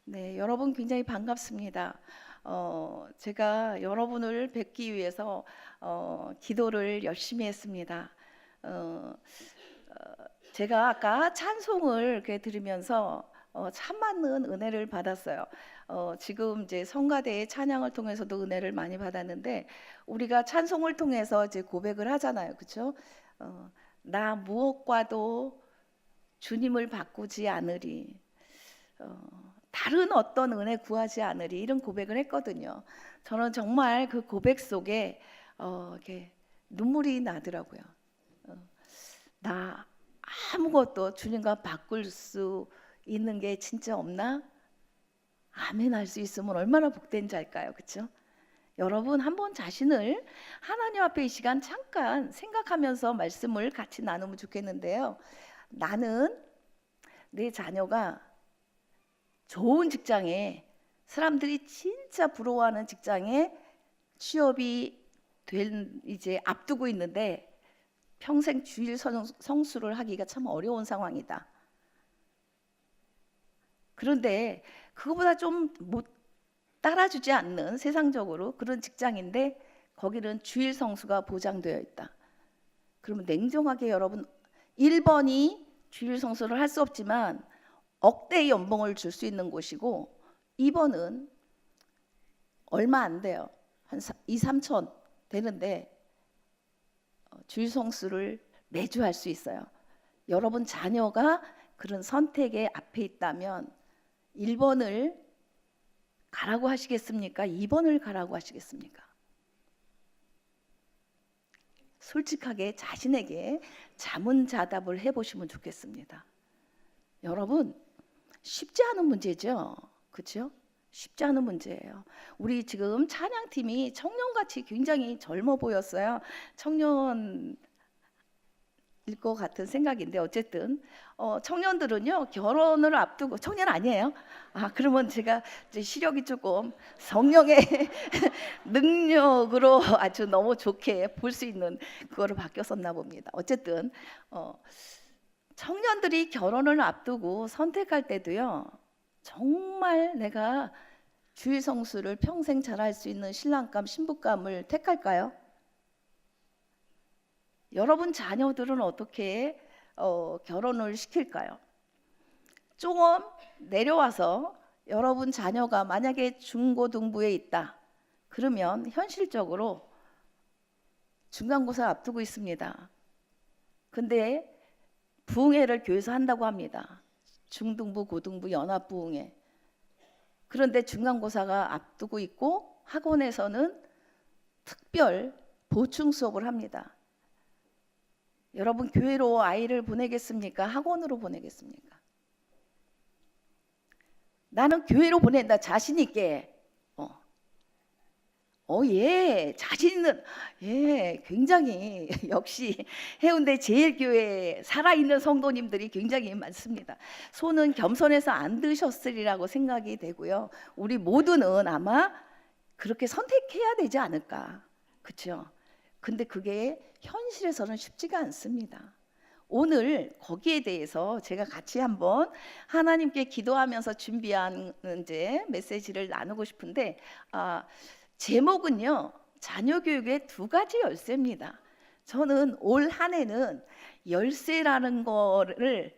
네, 여러분 굉장히 반갑습니다. 제가 여러분을 뵙기 위해서 기도를 열심히 했습니다. 어, 제가 아까 찬송을 이렇게 들으면서 참 많은 은혜를 받았어요. 지금 이제 성가대의 찬양을 통해서도 은혜를 많이 받았는데 우리가 찬송을 통해서 이제 고백을 하잖아요, 그렇죠? 나 무엇과도 주님을 바꾸지 않으리. 다른 어떤 은혜 구하지 않으리 이런 고백을 했거든요. 저는 정말 그 고백 속에 이렇게 눈물이 나더라고요. 나 아무것도 주님과 바꿀 수 있는 게 진짜 없나? 아멘 할 수 있으면 얼마나 복된 자일까요, 그렇죠? 여러분 한번 자신을 하나님 앞에 이 시간 잠깐 생각하면서 말씀을 같이 나누면 좋겠는데요. 나는 내 자녀가 좋은 직장에, 사람들이 진짜 부러워하는 직장에 취업이 된 이제 앞두고 있는데 평생 주일 성수를 하기가 참 어려운 상황이다. 그런데 그거보다 좀 못 따라주지 않는 세상적으로 그런 직장인데 거기는 주일 성수가 보장되어 있다. 그러면 냉정하게 여러분, 1번이 주일 성수를 할 수 없지만 억대의 연봉을 줄 수 있는 곳이고 2번은 얼마 안 돼요. 한 2, 3천 되는데 주일 성수를 매주 할 수 있어요. 여러분 자녀가 그런 선택의 앞에 있다면 1번을 가라고 하시겠습니까? 2번을 가라고 하시겠습니까? 솔직하게 자신에게 자문자답을 해보시면 좋겠습니다. 여러분 쉽지 않은 문제죠. 그렇죠? 쉽지 않은 문제예요. 우리 지금 찬양팀이 청년같이 굉장히 젊어 보였어요. 청년일 것 같은 생각인데 어쨌든 청년들은요 결혼을 앞두고 청년 아니에요? 아 그러면 제가 이제 시력이 조금 성령의 능력으로 아주 너무 좋게 볼 수 있는 그거로 바뀌었었나 봅니다. 어쨌든 청년들이 결혼을 앞두고 선택할 때도요 정말 내가 주일 성수를 평생 잘할 수 있는 신랑감 신부감을 택할까요? 여러분 자녀들은 어떻게 결혼을 시킬까요? 조금 내려와서 여러분 자녀가 만약에 중고등부에 있다 그러면 현실적으로 중간고사 앞두고 있습니다. 근데 부흥회를 교회에서 한다고 합니다. 중등부, 고등부, 연합부흥회. 그런데 중간고사가 앞두고 있고 학원에서는 특별 보충 수업을 합니다. 여러분 교회로 아이를 보내겠습니까? 학원으로 보내겠습니까? 나는 교회로 보낸다 자신 있게. 예, 자신 있는, 예, 굉장히, 역시 해운대 제일교회 살아있는 성도님들이 굉장히 많습니다. 손은 겸손해서 안 드셨으리라고 생각이 되고요. 우리 모두는 아마 그렇게 선택해야 되지 않을까. 그렇죠? 근데 그게 현실에서는 쉽지가 않습니다. 오늘 거기에 대해서 제가 같이 한번 하나님께 기도하면서 준비한 이제 메시지를 나누고 싶은데, 제목은요 자녀 교육의 두 가지 열쇠입니다. 저는 올 한 해는 열쇠라는 거를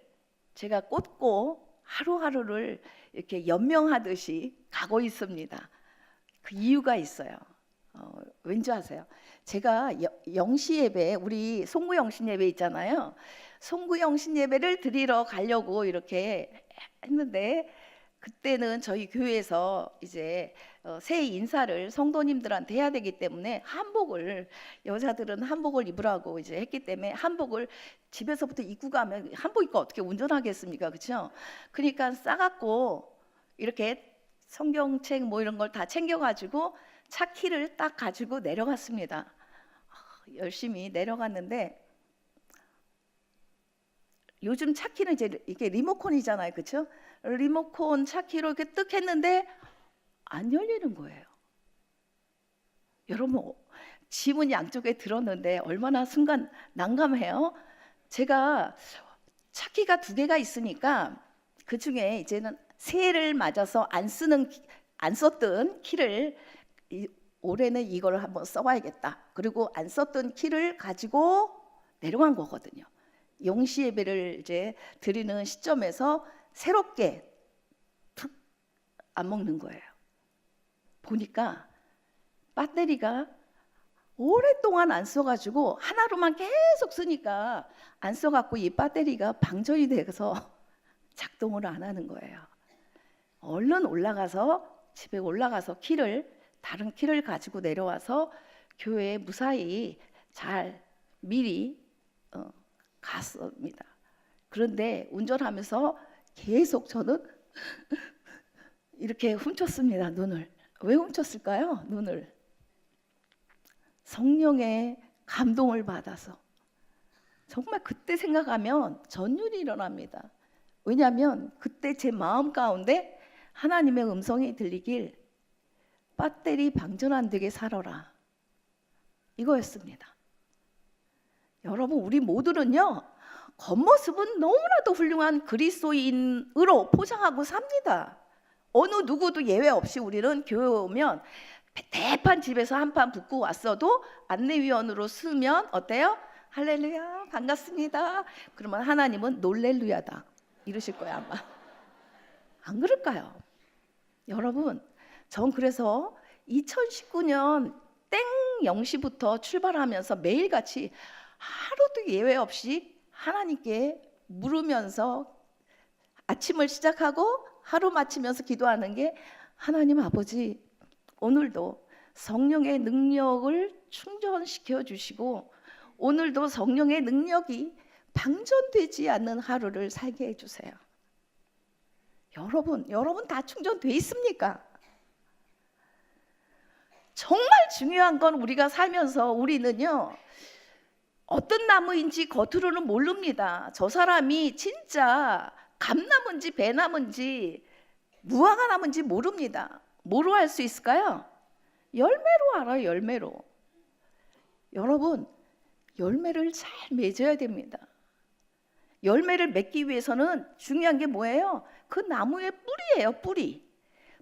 제가 꽂고 하루하루를 이렇게 연명하듯이 가고 있습니다. 그 이유가 있어요. 왠지 아세요? 제가 영시 예배, 우리 송구 영신 예배 있잖아요. 송구 영신 예배를 드리러 가려고 이렇게 했는데 그때는 저희 교회에서 이제 새해 인사를 성도님들한테 해야 되기 때문에 한복을, 여자들은 한복을 입으라고 이제 했기 때문에 한복을 집에서부터 입고 가면 한복 입고 어떻게 운전하겠습니까? 그렇죠? 그러니까 싸갖고 이렇게 성경책 뭐 이런 걸 다 챙겨가지고 차 키를 딱 가지고 내려갔습니다. 열심히 내려갔는데 요즘 차 키는 이제 이게 리모컨이잖아요, 그렇죠? 리모컨 차 키로 이렇게 뜩 했는데 안 열리는 거예요. 여러분 지문 양쪽에 들었는데 얼마나 순간 난감해요. 제가 차 키가 두 개가 있으니까 그 중에 이제는 새해를 맞아서 안 썼던 키를 올해는 이걸 한번 써봐야겠다. 그리고 안 썼던 키를 가지고 내려간 거거든요. 영시 예배를 이제 드리는 시점에서 새롭게 툭 안 먹는 거예요. 보니까 배터리가 오랫동안 안 써가지고 하나로만 계속 쓰니까 안 써갖고 이 배터리가 방전이 돼서 작동을 안 하는 거예요. 얼른 집에 올라가서 다른 키를 가지고 내려와서 교회에 무사히 잘 미리 갔습니다. 그런데 운전하면서 계속 저는 이렇게 훔쳤습니다. 눈을. 왜 훔쳤을까요? 눈을. 성령의 감동을 받아서. 정말 그때 생각하면 전율이 일어납니다. 왜냐하면 그때 제 마음 가운데 하나님의 음성이 들리길 배터리 방전 안 되게 살아라, 이거였습니다. 여러분, 우리 모두는요, 겉모습은 너무나도 훌륭한 그리스도인으로 포장하고 삽니다. 어느 누구도 예외 없이 우리는 교회 오면 대판 집에서 한 판 붓고 왔어도 안내위원으로 쓰면 어때요? 할렐루야, 반갑습니다. 그러면 하나님은 놀렐루야다 이러실 거예요, 아마. 안 그럴까요? 여러분, 전 그래서 2019년 땡 0시부터 출발하면서 매일같이 하루도 예외 없이 하나님께 물으면서 아침을 시작하고 하루 마치면서 기도하는 게, 하나님 아버지, 오늘도 성령의 능력을 충전시켜 주시고 오늘도 성령의 능력이 방전되지 않는 하루를 살게 해주세요. 여러분 다 충전돼 있습니까? 정말 중요한 건 우리가 살면서 우리는요, 어떤 나무인지 겉으로는 모릅니다. 저 사람이 진짜 감나무인지 배나무인지 무화과 나무인지 모릅니다. 뭐로 알 수 있을까요? 열매로 알아요. 열매로. 여러분, 열매를 잘 맺어야 됩니다. 열매를 맺기 위해서는 중요한 게 뭐예요? 그 나무의 뿌리예요.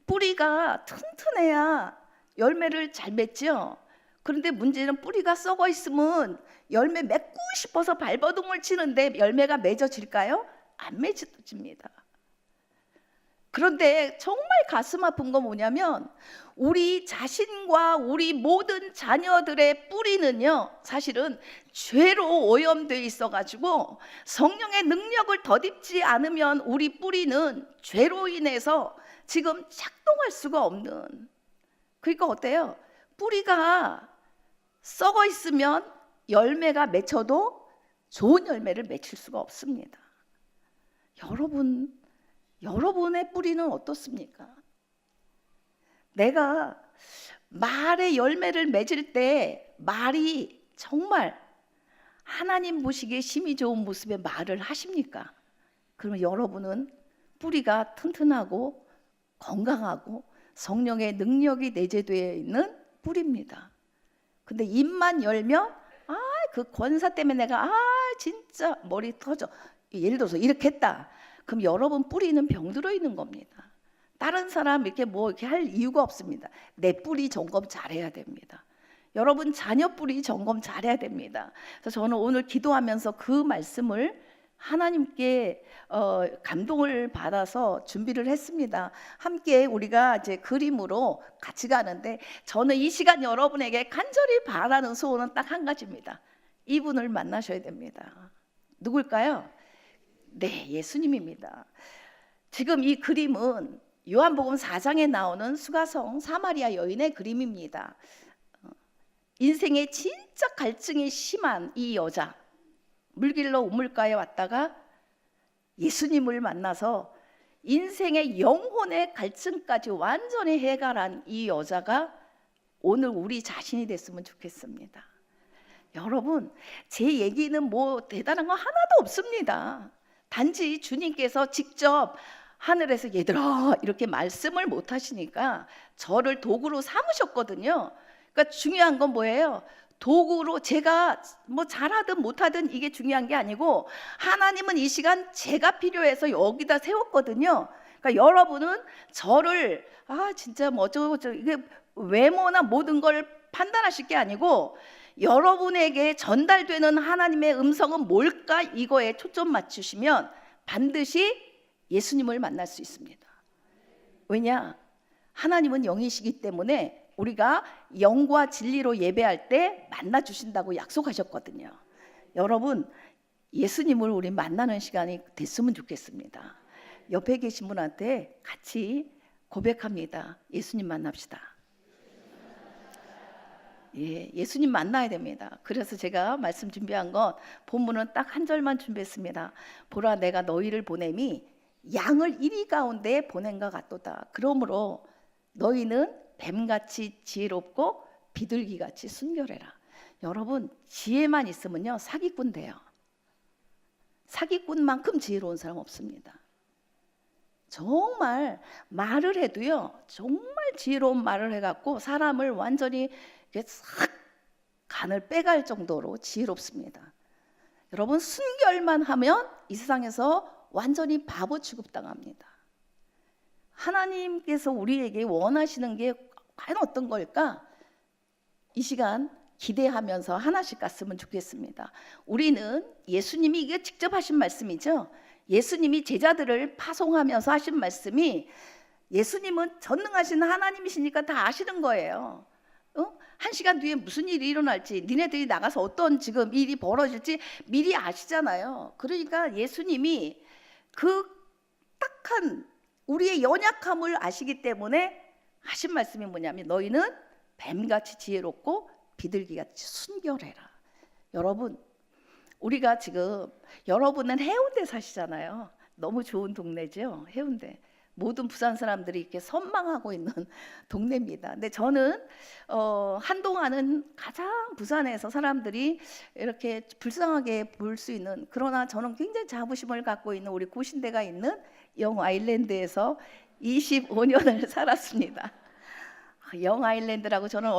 뿌리가 튼튼해야 열매를 잘 맺죠. 그런데 문제는 뿌리가 썩어 있으면 열매 맺고 싶어서 발버둥을 치는데 열매가 맺어질까요? 안 맺어집니다. 그런데 정말 가슴 아픈 건 뭐냐면, 우리 자신과 우리 모든 자녀들의 뿌리는요, 사실은 죄로 오염되어 있어가지고 성령의 능력을 덧입지 않으면 우리 뿌리는 죄로 인해서 지금 작동할 수가 없는. 그러니까 어때요? 뿌리가 썩어 있으면 열매가 맺혀도 좋은 열매를 맺힐 수가 없습니다. 여러분의 뿌리는 어떻습니까? 내가 말의 열매를 맺을 때 말이 정말 하나님 보시기에 심히 좋은 모습의 말을 하십니까? 그러면 여러분은 뿌리가 튼튼하고 건강하고 성령의 능력이 내재되어 있는 뿌리입니다. 근데 입만 열면 그 권사 때문에 내가 진짜 머리 터져, 예를 들어서 이렇게 했다. 그럼 여러분 뿌리는 병들어 있는 겁니다. 다른 사람 이렇게 할 이유가 없습니다. 내 뿌리 점검 잘해야 됩니다. 여러분 자녀 뿌리 점검 잘해야 됩니다. 그래서 저는 오늘 기도하면서 그 말씀을 하나님께 감동을 받아서 준비를 했습니다. 함께 우리가 이제 그림으로 같이 가는데, 저는 이 시간 여러분에게 간절히 바라는 소원은 딱 한 가지입니다. 이분을 만나셔야 됩니다. 누굴까요? 네, 예수님입니다. 지금 이 그림은 요한복음 4장에 나오는 수가성 사마리아 여인의 그림입니다. 인생에 진짜 갈증이 심한 이 여자, 물길로 우물가에 왔다가 예수님을 만나서 인생의 영혼의 갈증까지 완전히 해결한 이 여자가 오늘 우리 자신이 됐으면 좋겠습니다. 여러분, 제 얘기는 대단한 거 하나도 없습니다. 단지 주님께서 직접 하늘에서 얘들아 이렇게 말씀을 못 하시니까 저를 도구로 삼으셨거든요. 그러니까 중요한 건 뭐예요? 도구로, 제가 잘하든 못하든 이게 중요한 게 아니고, 하나님은 이 시간 제가 필요해서 여기다 세웠거든요. 그러니까 여러분은 저를 진짜 뭐 어쩌고 저쩌고 이게 외모나 모든 걸 판단하실 게 아니고 여러분에게 전달되는 하나님의 음성은 뭘까 이거에 초점 맞추시면 반드시 예수님을 만날 수 있습니다. 왜냐? 하나님은 영이시기 때문에 우리가 영과 진리로 예배할 때 만나 주신다고 약속하셨거든요. 여러분, 예수님을 우리 만나는 시간이 됐으면 좋겠습니다. 옆에 계신 분한테 같이 고백합니다. 예수님 만납시다. 예수님 만나야 됩니다. 그래서 제가 말씀 준비한 건 본문은 딱 한 절만 준비했습니다. 보라, 내가 너희를 보냄이 양을 이리 가운데 보낸 것 같도다. 그러므로 너희는 뱀같이 지혜롭고 비둘기같이 순결해라. 여러분, 지혜만 있으면요 사기꾼 돼요. 사기꾼만큼 지혜로운 사람 없습니다. 정말 말을 해도요 정말 지혜로운 말을 해갖고 사람을 완전히 싹 간을 빼갈 정도로 지혜롭습니다. 여러분, 순결만 하면 이 세상에서 완전히 바보 취급당합니다. 하나님께서 우리에게 원하시는 게 과연 어떤 걸까? 이 시간 기대하면서 하나씩 갔으면 좋겠습니다. 우리는 예수님이 이게 직접 하신 말씀이죠. 예수님이 제자들을 파송하면서 하신 말씀이 예수님은 전능하신 하나님이시니까 다 아시는 거예요. 한 시간 뒤에 무슨 일이 일어날지, 니네들이 나가서 어떤 지금 일이 벌어질지 미리 아시잖아요. 그러니까 예수님이 그 딱한 우리의 연약함을 아시기 때문에 하신 말씀이 뭐냐면 너희는 뱀같이 지혜롭고 비둘기같이 순결해라. 여러분, 우리가 지금 여러분은 해운대 사시잖아요. 너무 좋은 동네죠, 해운대. 모든 부산 사람들이 이렇게 선망하고 있는 동네입니다. 근데 저는 한동안은 가장 부산에서 사람들이 이렇게 불쌍하게 볼 수 있는, 그러나 저는 굉장히 자부심을 갖고 있는 우리 고신대가 있는 영 아일랜드에서 25년을 살았습니다. 영 아일랜드라고 저는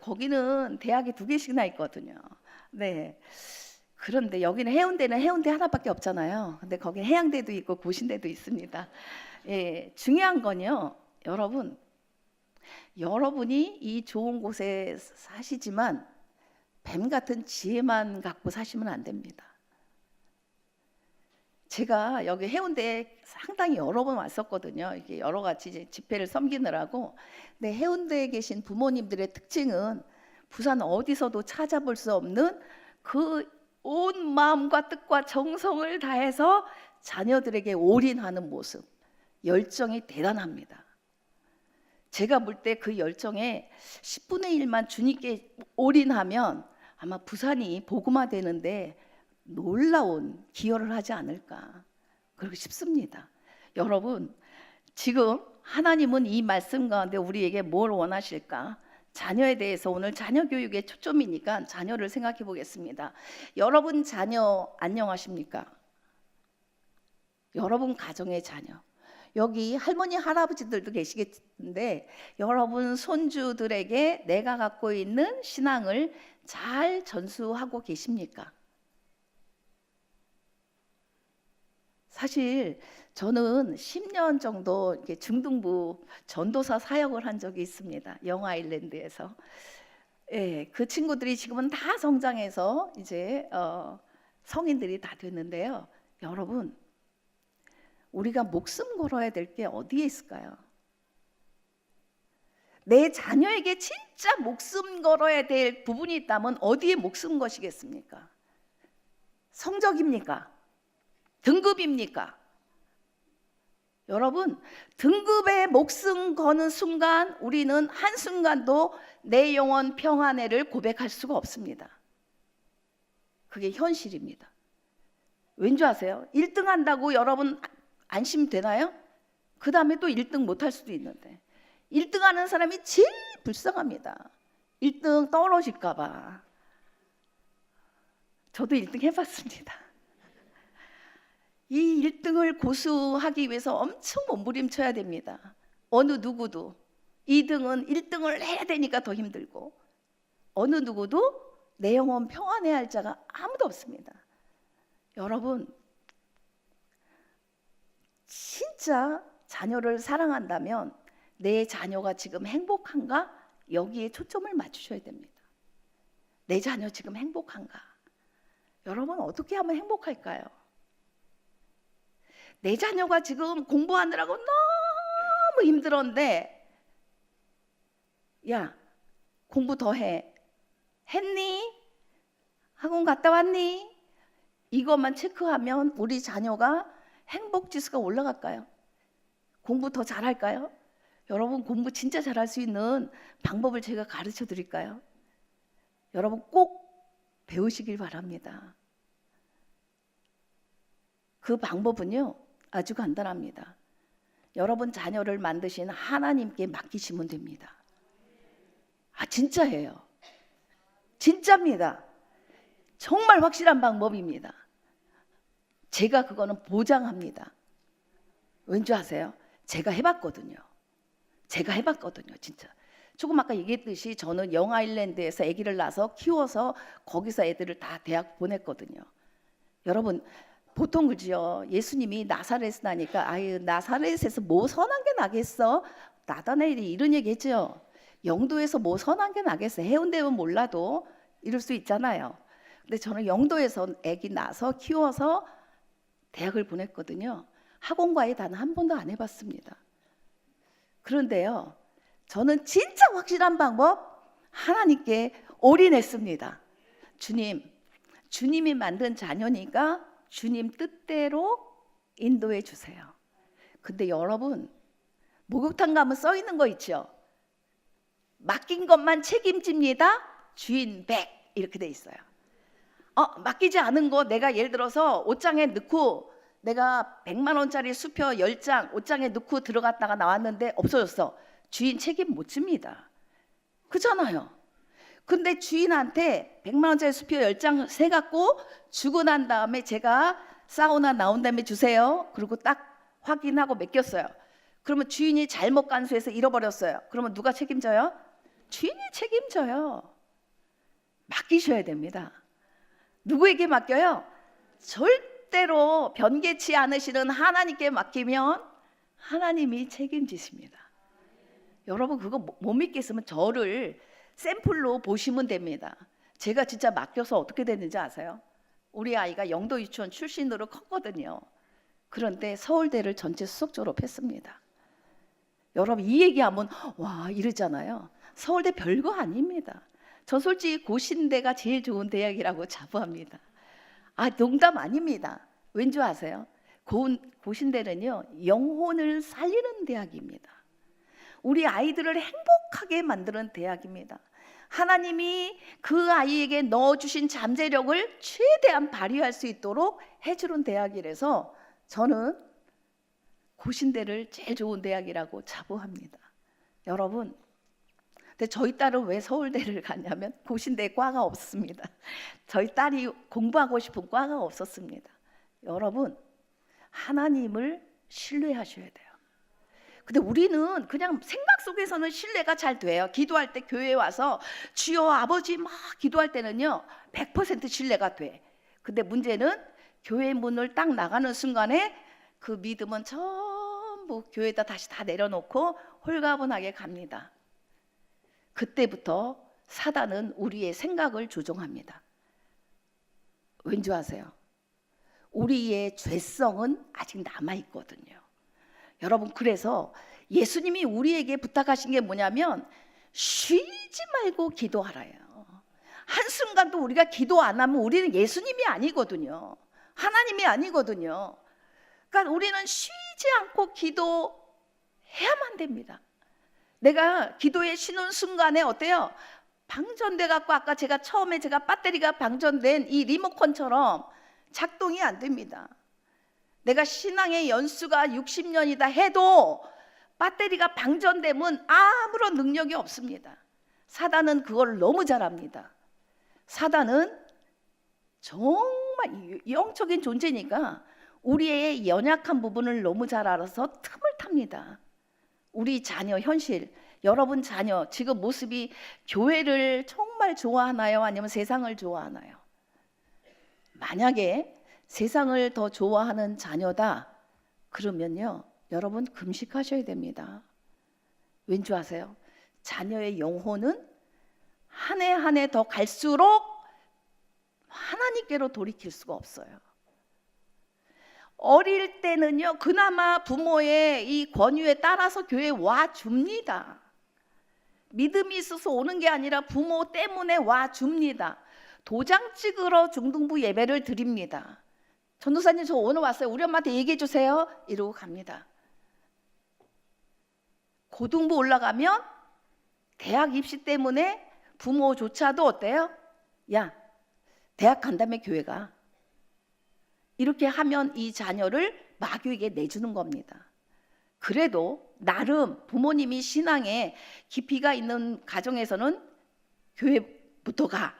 거기는 대학이 2개씩이나 있거든요. 네. 그런데 여기는 해운대는 해운대 하나밖에 없잖아요. 근데 거기 해양대도 있고 고신대도 있습니다. 중요한 건요, 여러분이 이 좋은 곳에 사시지만 뱀 같은 지혜만 갖고 사시면 안 됩니다. 제가 여기 해운대에 상당히 여러 번 왔었거든요. 이게 여러 가지 집회를 섬기느라고. 근데 해운대에 계신 부모님들의 특징은 부산 어디서도 찾아볼 수 없는 그 온 마음과 뜻과 정성을 다해서 자녀들에게 올인하는 모습, 열정이 대단합니다. 제가 볼 때 그 열정에 10분의 1만 주님께 올인하면 아마 부산이 복음화되는데 놀라운 기여를 하지 않을까 그렇게 싶습니다. 여러분, 지금 하나님은 이 말씀 가운데 우리에게 뭘 원하실까? 자녀에 대해서 오늘 자녀 교육에 초점이니까 자녀를 생각해 보겠습니다. 여러분 자녀 안녕하십니까? 여러분 가정의 자녀, 여기 할머니 할아버지들도 계시겠는데 여러분 손주들에게 내가 갖고 있는 신앙을 잘 전수하고 계십니까? 사실 저는 10년 정도 이렇게 중등부 전도사 사역을 한 적이 있습니다. 영 아일랜드에서. 그 친구들이 지금은 다 성장해서 이제 성인들이 다 됐는데요. 여러분, 우리가 목숨 걸어야 될 게 어디에 있을까요? 내 자녀에게 진짜 목숨 걸어야 될 부분이 있다면 어디에 목숨 거시겠습니까? 성적입니까? 등급입니까? 여러분, 등급에 목숨 거는 순간 우리는 한순간도 내 영혼 평안회를 고백할 수가 없습니다. 그게 현실입니다. 왠지 아세요? 1등 한다고 여러분 안심되나요? 그 다음에 또 1등 못할 수도 있는데 1등 하는 사람이 제일 불쌍합니다. 1등 떨어질까 봐. 저도 1등 해봤습니다. 이 1등을 고수하기 위해서 엄청 몸부림쳐야 됩니다. 어느 누구도 2등은 1등을 해야 되니까 더 힘들고 어느 누구도 내 영혼 평안해야 할 자가 아무도 없습니다. 여러분, 진짜 자녀를 사랑한다면 내 자녀가 지금 행복한가? 여기에 초점을 맞추셔야 됩니다. 내 자녀 지금 행복한가? 여러분 어떻게 하면 행복할까요? 내 자녀가 지금 공부하느라고 너무 힘들었는데 야, 공부 더 해. 했니? 학원 갔다 왔니? 이것만 체크하면 우리 자녀가 행복 지수가 올라갈까요? 공부 더 잘할까요? 여러분 공부 진짜 잘할 수 있는 방법을 제가 가르쳐 드릴까요? 여러분 꼭 배우시길 바랍니다. 그 방법은요 아주 간단합니다. 여러분 자녀를 만드신 하나님께 맡기시면 됩니다. 아 진짜예요. 진짜입니다. 정말 확실한 방법입니다. 제가 그거는 보장합니다. 왠지 아세요? 제가 해봤거든요. 진짜. 조금 아까 얘기했듯이 저는 영아일랜드에서 아기를 낳아서 키워서 거기서 애들을 다 대학 보냈거든요. 여러분 보통 그지요. 예수님이 나사렛에 나니까 아유 나사렛에서 뭐 선한 게 나겠어? 나다나엘이 이런 얘기 했죠. 영도에서 뭐 선한 게 나겠어? 해운대면 몰라도 이럴 수 있잖아요. 근데 저는 영도에서 아기 낳아서 키워서 대학을 보냈거든요. 학원과외 단 한 번도 안 해봤습니다. 그런데요 저는 진짜 확실한 방법 하나님께 올인했습니다. 주님이 만든 자녀니까 주님 뜻대로 인도해 주세요. 근데 여러분 목욕탕 가면 써 있는 거 있죠. 맡긴 것만 책임집니다. 주인 100 이렇게 돼 있어요. 맡기지 않은 거 내가 예를 들어서 옷장에 넣고 내가 100만 원짜리 수표 10장 옷장에 넣고 들어갔다가 나왔는데 없어졌어. 주인 책임 못 집니다. 그렇잖아요. 근데 주인한테 100만 원짜리 수표 10장 세 갖고 주고 난 다음에 제가 사우나 나온 다음에 주세요. 그리고 딱 확인하고 맡겼어요. 그러면 주인이 잘못 간수해서 잃어버렸어요. 그러면 누가 책임져요? 주인이 책임져요. 맡기셔야 됩니다. 누구에게 맡겨요? 절대로 변개치 않으시는 하나님께 맡기면 하나님이 책임지십니다. 여러분 그거 못 믿겠으면 저를 샘플로 보시면 됩니다. 제가 진짜 맡겨서 어떻게 됐는지 아세요? 우리 아이가 영도 유치원 출신으로 컸거든요. 그런데 서울대를 전체 수석 졸업했습니다. 여러분 이 얘기하면 와 이러잖아요. 서울대 별거 아닙니다. 저 솔직히 고신대가 제일 좋은 대학이라고 자부합니다. 농담 아닙니다. 왠지 아세요? 고신대는요 영혼을 살리는 대학입니다. 우리 아이들을 행복하게 만드는 대학입니다. 하나님이 그 아이에게 넣어주신 잠재력을 최대한 발휘할 수 있도록 해주는 대학이라서 저는 고신대를 제일 좋은 대학이라고 자부합니다. 여러분 근데 저희 딸은 왜 서울대를 갔냐면 고신대에 과가 없습니다. 저희 딸이 공부하고 싶은 과가 없었습니다. 여러분 하나님을 신뢰하셔야 돼요. 근데 우리는 그냥 생각 속에서는 신뢰가 잘 돼요. 기도할 때 교회에 와서 주여 아버지 막 기도할 때는요 100% 신뢰가 돼. 근데 문제는 교회 문을 딱 나가는 순간에 그 믿음은 전부 교회에다 다시 다 내려놓고 홀가분하게 갑니다. 그때부터 사단은 우리의 생각을 조종합니다. 왠지 아세요? 우리의 죄성은 아직 남아있거든요. 여러분 그래서 예수님이 우리에게 부탁하신 게 뭐냐면 쉬지 말고 기도하라요. 한순간도 우리가 기도 안 하면 우리는 예수님이 아니거든요. 하나님이 아니거든요. 그러니까 우리는 쉬지 않고 기도해야만 됩니다. 내가 기도에 쉬는 순간에 어때요? 방전돼 갖고 아까 처음에 제가 배터리가 방전된 이 리모컨처럼 작동이 안 됩니다. 내가 신앙의 연수가 60년이다 해도 배터리가 방전되면 아무런 능력이 없습니다. 사단은 그걸 너무 잘합니다. 사단은 정말 영적인 존재니까 우리의 연약한 부분을 너무 잘 알아서 틈을 탑니다. 우리 자녀 현실, 여러분 자녀 지금 모습이 교회를 정말 좋아하나요? 아니면 세상을 좋아하나요? 만약에 세상을 더 좋아하는 자녀다 그러면요 여러분 금식하셔야 됩니다. 왠지 아세요? 자녀의 영혼은 한 해 한 해 더 갈수록 하나님께로 돌이킬 수가 없어요. 어릴 때는요, 그나마 부모의 이 권유에 따라서 교회에 와 줍니다. 믿음이 있어서 오는 게 아니라 부모 때문에 와 줍니다. 도장 찍으러 중등부 예배를 드립니다. 전도사님 저 오늘 왔어요. 우리 엄마한테 얘기해 주세요. 이러고 갑니다. 고등부 올라가면 대학 입시 때문에 부모조차도 어때요? 야, 대학 간다며 교회 가. 이렇게 하면 이 자녀를 마귀에게 내주는 겁니다. 그래도 나름 부모님이 신앙에 깊이가 있는 가정에서는 교회부터 가.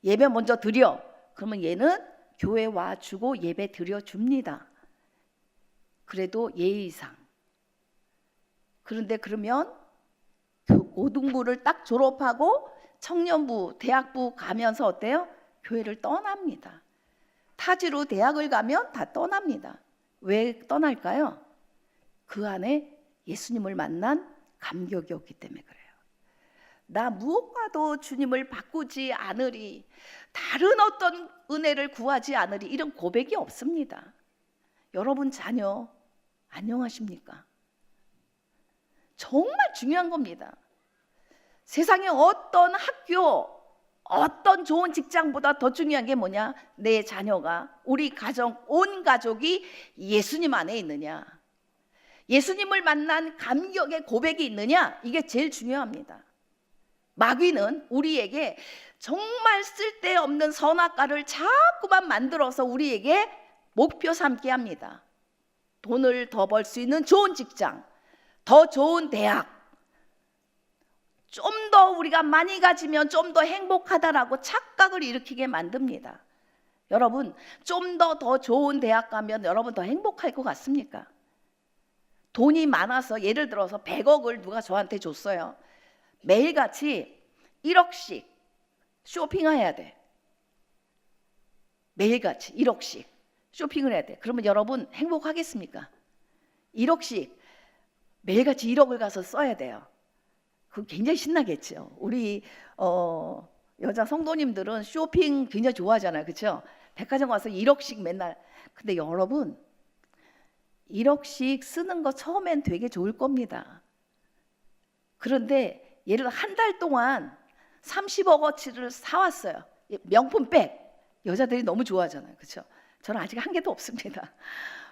예배 먼저 드려. 그러면 얘는 교회 와주고 예배 드려줍니다. 그래도 예의상. 그런데 그러면 고등부를 딱 졸업하고 청년부, 대학부 가면서 어때요? 교회를 떠납니다. 타지로 대학을 가면 다 떠납니다. 왜 떠날까요? 그 안에 예수님을 만난 감격이 없기 때문에 그래요. 나 무엇과도 주님을 바꾸지 않으리, 다른 어떤 은혜를 구하지 않으리, 이런 고백이 없습니다. 여러분 자녀 안녕하십니까? 정말 중요한 겁니다. 세상에 어떤 학교, 어떤 좋은 직장보다 더 중요한 게 뭐냐? 내 자녀가, 우리 가정, 온 가족이 예수님 안에 있느냐? 예수님을 만난 감격의 고백이 있느냐? 이게 제일 중요합니다. 마귀는 우리에게 정말 쓸데없는 선악과를 자꾸만 만들어서 우리에게 목표 삼게 합니다. 돈을 더 벌 수 있는 좋은 직장, 더 좋은 대학, 좀 더 우리가 많이 가지면 좀 더 행복하다라고 착각을 일으키게 만듭니다. 여러분, 좀 더 좋은 대학 가면 여러분 더 행복할 것 같습니까? 돈이 많아서 예를 들어서 100억을 누가 저한테 줬어요. 매일같이 1억씩 쇼핑을 해야 돼. 매일같이 1억씩 쇼핑을 해야 돼. 그러면 여러분 행복하겠습니까? 1억씩 매일같이 1억을 가서 써야 돼요. 그거 굉장히 신나겠죠. 우리 여자 성도님들은 쇼핑 굉장히 좋아하잖아요. 그렇죠? 백화점 가서 1억씩 맨날. 근데 여러분 1억씩 쓰는 거 처음엔 되게 좋을 겁니다. 그런데 예를 들어 한 달 동안 30억어치를 사왔어요. 명품백. 여자들이 너무 좋아하잖아요. 그렇죠? 저는 아직 한 개도 없습니다.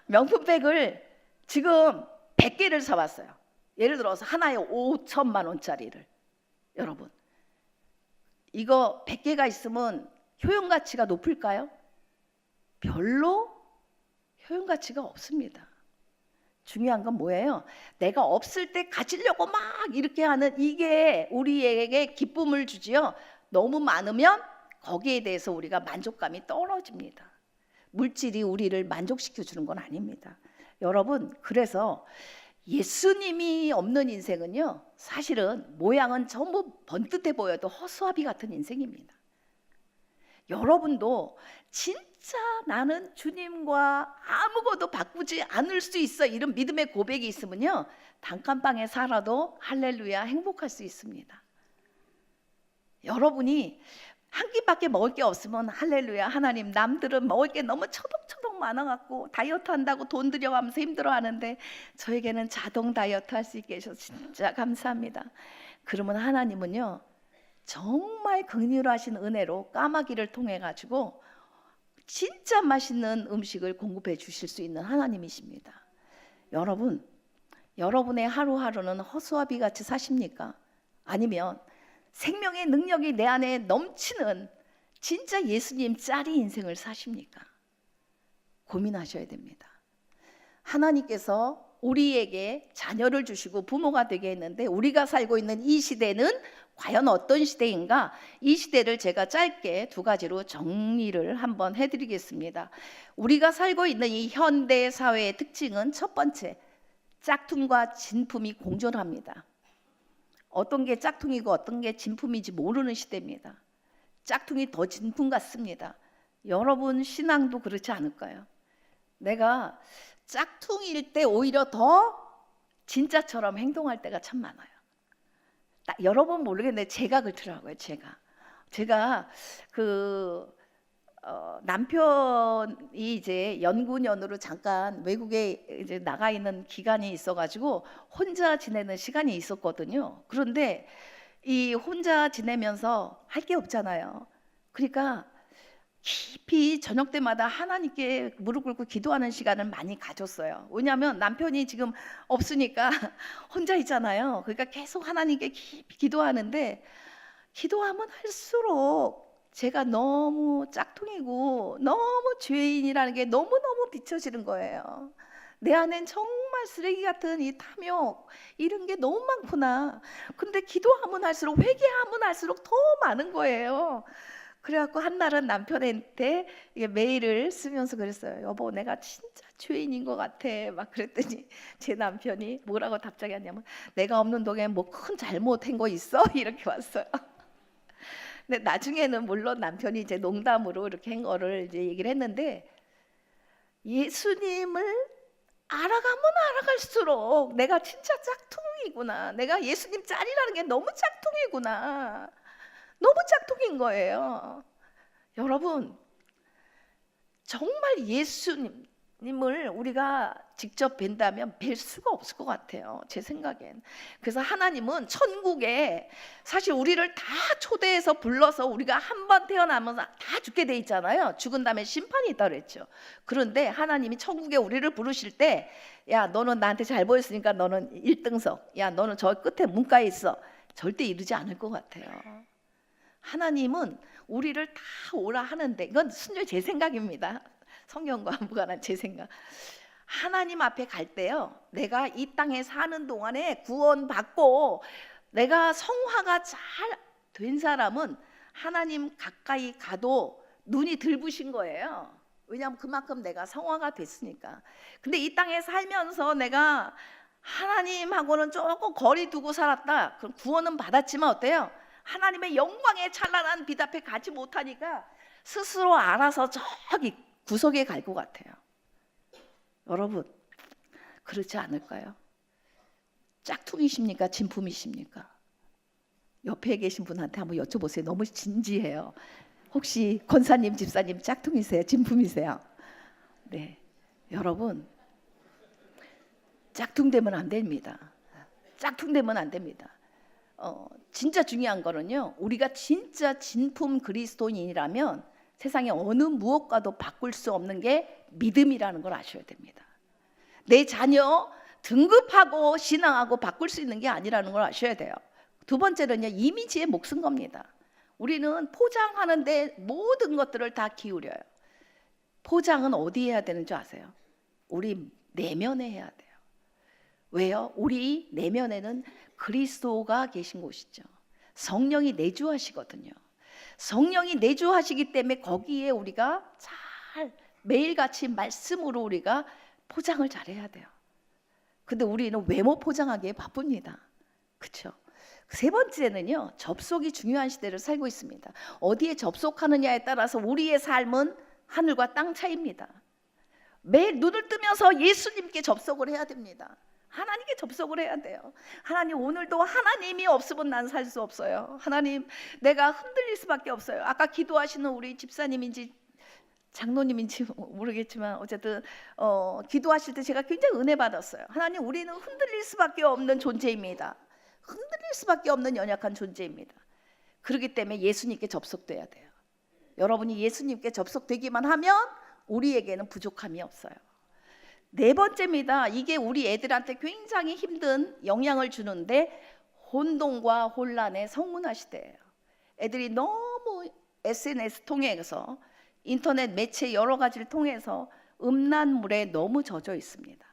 명품백을 지금 100개를 사왔어요. 예를 들어서 하나에 5천만 원짜리를. 여러분, 이거 100개가 있으면 효용가치가 높을까요? 별로 효용가치가 없습니다. 중요한 건 뭐예요? 내가 없을 때 가지려고 막 이렇게 하는 이게 우리에게 기쁨을 주지요. 너무 많으면 거기에 대해서 우리가 만족감이 떨어집니다. 물질이 우리를 만족시켜 주는 건 아닙니다. 여러분, 그래서 예수님이 없는 인생은요, 사실은 모양은 전부 번듯해 보여도 허수아비 같은 인생입니다. 여러분도 진짜 나는 주님과 아무것도 바꾸지 않을 수 있어, 이런 믿음의 고백이 있으면요, 단칸방에 살아도 할렐루야 행복할 수 있습니다. 여러분이 한 끼밖에 먹을 게 없으면 할렐루야 하나님, 남들은 먹을 게 너무 처덕처덕 많아갖고 다이어트 한다고 돈 들여가면서 힘들어하는데 저에게는 자동 다이어트 할 수 있게 해주셔서 진짜 감사합니다. 그러면 하나님은요, 정말 긍휼하신 은혜로 까마귀를 통해 가지고 진짜 맛있는 음식을 공급해 주실 수 있는 하나님이십니다. 여러분, 여러분의 하루하루는 허수아비 같이 사십니까? 아니면 생명의 능력이 내 안에 넘치는 진짜 예수님 짜리 인생을 사십니까? 고민하셔야 됩니다. 하나님께서 우리에게 자녀를 주시고 부모가 되게 했는데 우리가 살고 있는 이 시대는 과연 어떤 시대인가? 이 시대를 제가 짧게 두 가지로 정리를 한번 해드리겠습니다. 우리가 살고 있는 이 현대 사회의 특징은 첫 번째, 짝퉁과 진품이 공존합니다. 어떤 게 짝퉁이고 어떤 게 진품인지 모르는 시대입니다. 짝퉁이 더 진품 같습니다. 여러분 신앙도 그렇지 않을까요? 내가 짝퉁일 때 오히려 더 진짜처럼 행동할 때가 참 많아요. 여러분 모르겠는데 제가 그렇더라고요. 제가 그 남편이 이제 연구년으로 잠깐 외국에 이제 나가 있는 기간이 있어가지고 혼자 지내는 시간이 있었거든요. 그런데 이 혼자 지내면서 할 게 없잖아요. 그러니까 깊이 저녁 때마다 하나님께 무릎 꿇고 기도하는 시간을 많이 가졌어요. 왜냐하면 남편이 지금 없으니까 혼자 있잖아요. 그러니까 계속 하나님께 깊이 기도하는데 기도하면 할수록 제가 너무 짝퉁이고 너무 죄인이라는 게 너무너무 비춰지는 거예요. 내 안엔 정말 쓰레기 같은 이 탐욕 이런 게 너무 많구나. 근데 기도하면 할수록 회개하면 할수록 더 많은 거예요. 그래갖고 한 날은 남편한테 메일을 쓰면서 그랬어요. 여보, 내가 진짜 죄인인 것 같아. 막 그랬더니 제 남편이 뭐라고 답장이 왔냐면 내가 없는 동에 뭐 큰 잘못한 거 있어? 이렇게 왔어요. 근데 나중에는 물론 남편이 이제 농담으로 이렇게 한 거를 이제 얘기를 했는데 예수님을 알아가면 알아갈수록 내가 진짜 짝퉁이구나. 내가 예수님 짤이라는 게 너무 짝퉁이구나. 너무 짝퉁인 거예요. 여러분, 정말 예수님을 우리가 직접 뵌다면 뵐 수가 없을 것 같아요. 제 생각엔. 그래서 하나님은 천국에 사실 우리를 다 초대해서 불러서 우리가 한 번 태어나면 다 죽게 돼 있잖아요. 죽은 다음에 심판이 있다고 그랬죠. 그런데 하나님이 천국에 우리를 부르실 때 야, 너는 나한테 잘 보였으니까 너는 1등석. 야, 너는 저 끝에 문가에 있어. 절대 이루지 않을 것 같아요. 하나님은 우리를 다 오라 하는데 이건 순전히 제 생각입니다. 성경과 무관한 제 생각. 하나님 앞에 갈 때요, 내가 이 땅에 사는 동안에 구원받고 내가 성화가 잘 된 사람은 하나님 가까이 가도 눈이 덜 부신 거예요. 왜냐하면 그만큼 내가 성화가 됐으니까. 근데 이 땅에 살면서 내가 하나님하고는 조금 거리 두고 살았다. 그럼 구원은 받았지만 어때요? 하나님의 영광의 찬란한 빛 앞에 가지 못하니까 스스로 알아서 저기 구석에 갈 것 같아요. 여러분, 그렇지 않을까요? 짝퉁이십니까? 진품이십니까? 옆에 계신 분한테 한번 여쭤보세요. 너무 진지해요. 혹시 권사님, 집사님 짝퉁이세요? 진품이세요? 네, 여러분, 짝퉁되면 안 됩니다. 짝퉁되면 안 됩니다. 진짜 중요한 거는요, 우리가 진짜 진품 그리스도인이라면 세상에 어느 무엇과도 바꿀 수 없는 게 믿음이라는 걸 아셔야 됩니다. 내 자녀 등급하고 신앙하고 바꿀 수 있는 게 아니라는 걸 아셔야 돼요. 두 번째는요, 이미지에 목쓴 겁니다. 우리는 포장하는데 모든 것들을 다 기울여요. 포장은 어디에 해야 되는 줄 아세요? 우리 내면에 해야 돼요. 왜요? 우리 내면에는 그리스도가 계신 곳이죠. 성령이 내주하시거든요. 성령이 내주하시기 때문에 거기에 우리가 잘 매일같이 말씀으로 우리가 포장을 잘해야 돼요. 근데 우리는 외모 포장하기에 바쁩니다. 그렇죠? 세 번째는요, 접속이 중요한 시대를 살고 있습니다. 어디에 접속하느냐에 따라서 우리의 삶은 하늘과 땅 차이입니다. 매일 눈을 뜨면서 예수님께 접속을 해야 됩니다. 하나님께 접속을 해야 돼요. 하나님, 오늘도 하나님이 없으면 난 살 수 없어요. 하나님, 내가 흔들릴 수밖에 없어요. 아까 기도하시는 우리 집사님인지 장로님인지 모르겠지만 어쨌든 기도하실 때 제가 굉장히 은혜 받았어요. 하나님, 우리는 흔들릴 수밖에 없는 존재입니다. 흔들릴 수밖에 없는 연약한 존재입니다. 그렇기 때문에 예수님께 접속돼야 돼요. 여러분이 예수님께 접속되기만 하면 우리에게는 부족함이 없어요. 네 번째입니다. 이게 우리 애들한테 굉장히 힘든 영향을 주는데 혼동과 혼란의 성문화 시대예요. 애들이 너무 SNS 통해서 인터넷 매체 여러 가지를 통해서 음란물에 너무 젖어 있습니다.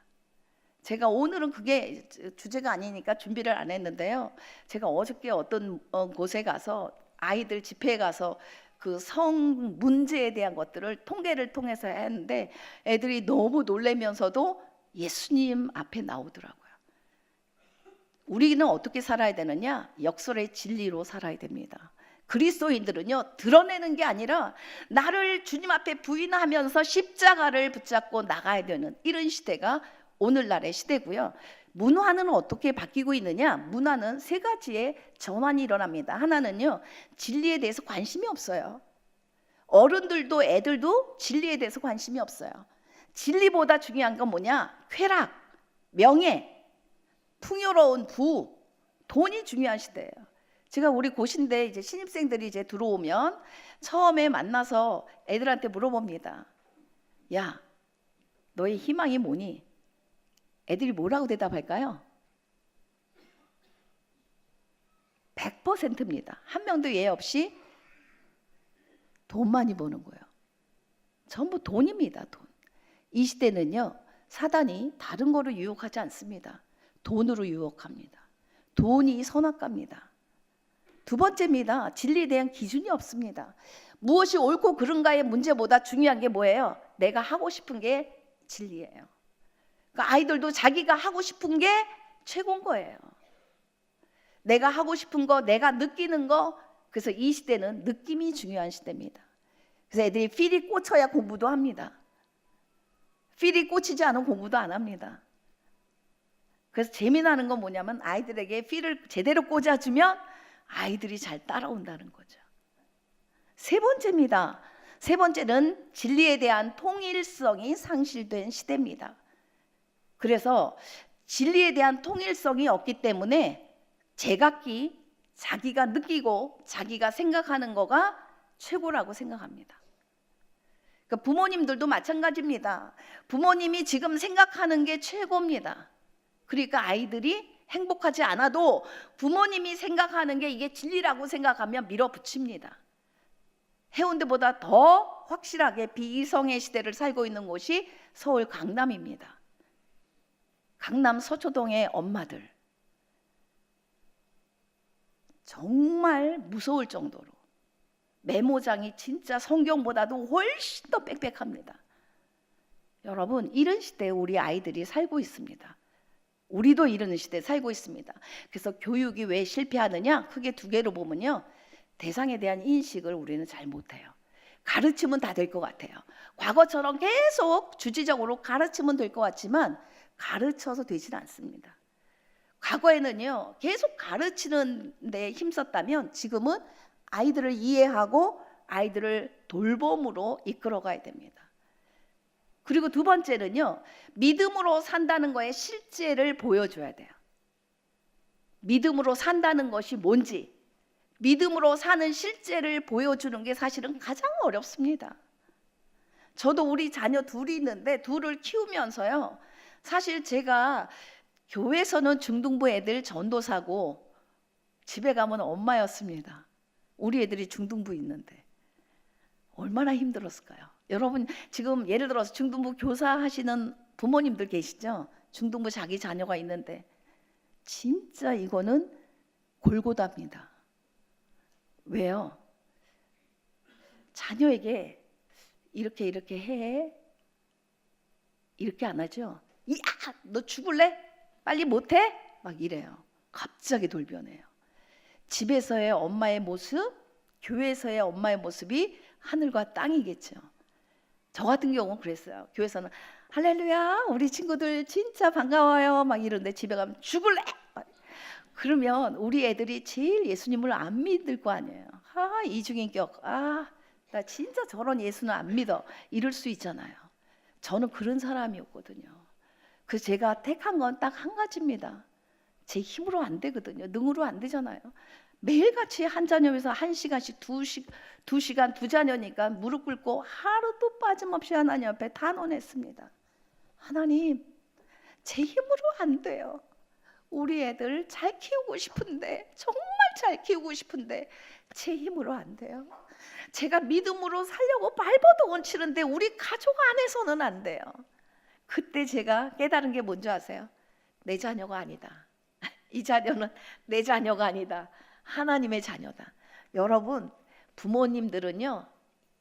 제가 오늘은 그게 주제가 아니니까 준비를 안 했는데요. 제가 어저께 어떤 곳에 가서 아이들 집회에 가서 그 성 문제에 대한 것들을 통계를 통해서 했는데 애들이 너무 놀라면서도 예수님 앞에 나오더라고요. 우리는 어떻게 살아야 되느냐? 역설의 진리로 살아야 됩니다. 그리스도인들은요, 드러내는 게 아니라 나를 주님 앞에 부인하면서 십자가를 붙잡고 나가야 되는 이런 시대가 오늘날의 시대고요. 문화는 어떻게 바뀌고 있느냐? 문화는 세 가지의 전환이 일어납니다. 하나는요, 진리에 대해서 관심이 없어요. 어른들도 애들도 진리에 대해서 관심이 없어요. 진리보다 중요한 건 뭐냐? 쾌락, 명예, 풍요로운 부, 돈이 중요한 시대예요. 제가 우리 고신대 이제 신입생들이 이제 들어오면 처음에 만나서 애들한테 물어봅니다. 야, 너의 희망이 뭐니? 애들이 뭐라고 대답할까요? 100%입니다. 한 명도 예외 없이 돈 많이 버는 거예요. 전부 돈입니다. 돈. 이 시대는요, 사단이 다른 거로 유혹하지 않습니다. 돈으로 유혹합니다. 돈이 선악과입니다. 두 번째입니다. 진리에 대한 기준이 없습니다. 무엇이 옳고 그른가의 문제보다 중요한 게 뭐예요? 내가 하고 싶은 게 진리예요. 그러니까 아이들도 자기가 하고 싶은 게 최고인 거예요. 내가 하고 싶은 거, 내가 느끼는 거. 그래서 이 시대는 느낌이 중요한 시대입니다. 그래서 애들이 필이 꽂혀야 공부도 합니다. 필이 꽂히지 않으면 공부도 안 합니다. 그래서 재미나는 건 뭐냐면 아이들에게 필을 제대로 꽂아주면 아이들이 잘 따라온다는 거죠. 세 번째입니다. 세 번째는 진리에 대한 통일성이 상실된 시대입니다. 그래서 진리에 대한 통일성이 없기 때문에 제각기 자기가 느끼고 자기가 생각하는 거가 최고라고 생각합니다. 그러니까 부모님들도 마찬가지입니다. 부모님이 지금 생각하는 게 최고입니다. 그러니까 아이들이 행복하지 않아도 부모님이 생각하는 게 이게 진리라고 생각하면 밀어붙입니다. 해운대보다 더 확실하게 비이성의 시대를 살고 있는 곳이 서울 강남입니다. 강남 서초동의 엄마들 정말 무서울 정도로 메모장이 진짜 성경보다도 훨씬 더 빽빽합니다. 여러분, 이런 시대에 우리 아이들이 살고 있습니다. 우리도 이런 시대에 살고 있습니다. 그래서 교육이 왜 실패하느냐? 크게 두 개로 보면요, 대상에 대한 인식을 우리는 잘 못해요. 가르치면 다 될 것 같아요. 과거처럼 계속 주지적으로 가르치면 될 것 같지만 가르쳐서 되진 않습니다. 과거에는요, 계속 가르치는 데 힘썼다면 지금은 아이들을 이해하고 아이들을 돌봄으로 이끌어가야 됩니다. 그리고 두 번째는요, 믿음으로 산다는 거에 실제를 보여줘야 돼요. 믿음으로 산다는 것이 뭔지, 믿음으로 사는 실제를 보여주는 게 사실은 가장 어렵습니다. 저도 우리 자녀 둘이 있는데 둘을 키우면서요, 사실 제가 교회에서는 중등부 애들 전도사고 집에 가면 엄마였습니다. 우리 애들이 중등부 있는데 얼마나 힘들었을까요? 여러분, 지금 예를 들어서 중등부 교사 하시는 부모님들 계시죠? 중등부 자기 자녀가 있는데 진짜 이거는 골고다입니다. 왜요? 자녀에게 이렇게 해, 이렇게 안 하죠? 야, 너 죽을래? 빨리 못해? 막 이래요. 갑자기 돌변해요. 집에서의 엄마의 모습, 교회에서의 엄마의 모습이 하늘과 땅이겠죠. 저 같은 경우는 그랬어요. 교회에서는 할렐루야, 우리 친구들 진짜 반가워요 막 이러는데 집에 가면 죽을래? 그러면 우리 애들이 제일 예수님을 안 믿을 거 아니에요. 이중인격, 나 진짜 저런 예수는 안 믿어, 이럴 수 있잖아요. 저는 그런 사람이었거든요. 그래서 제가 택한 건 딱 한 가지입니다. 제 힘으로 안 되거든요. 능으로 안 되잖아요. 매일같이 한 자녀에서 1시간씩 2시간 두 자녀니까 무릎 꿇고 하루도 빠짐없이 하나님 앞에 단언했습니다. 하나님, 제 힘으로 안 돼요. 우리 애들 잘 키우고 싶은데, 정말 잘 키우고 싶은데 제 힘으로 안 돼요. 제가 믿음으로 살려고 발버둥을 치는데 우리 가족 안에서는 안 돼요. 그때 제가 깨달은 게 뭔지 아세요? 내 자녀가 아니다. 이 자녀는 내 자녀가 아니다. 하나님의 자녀다. 여러분, 부모님들은요,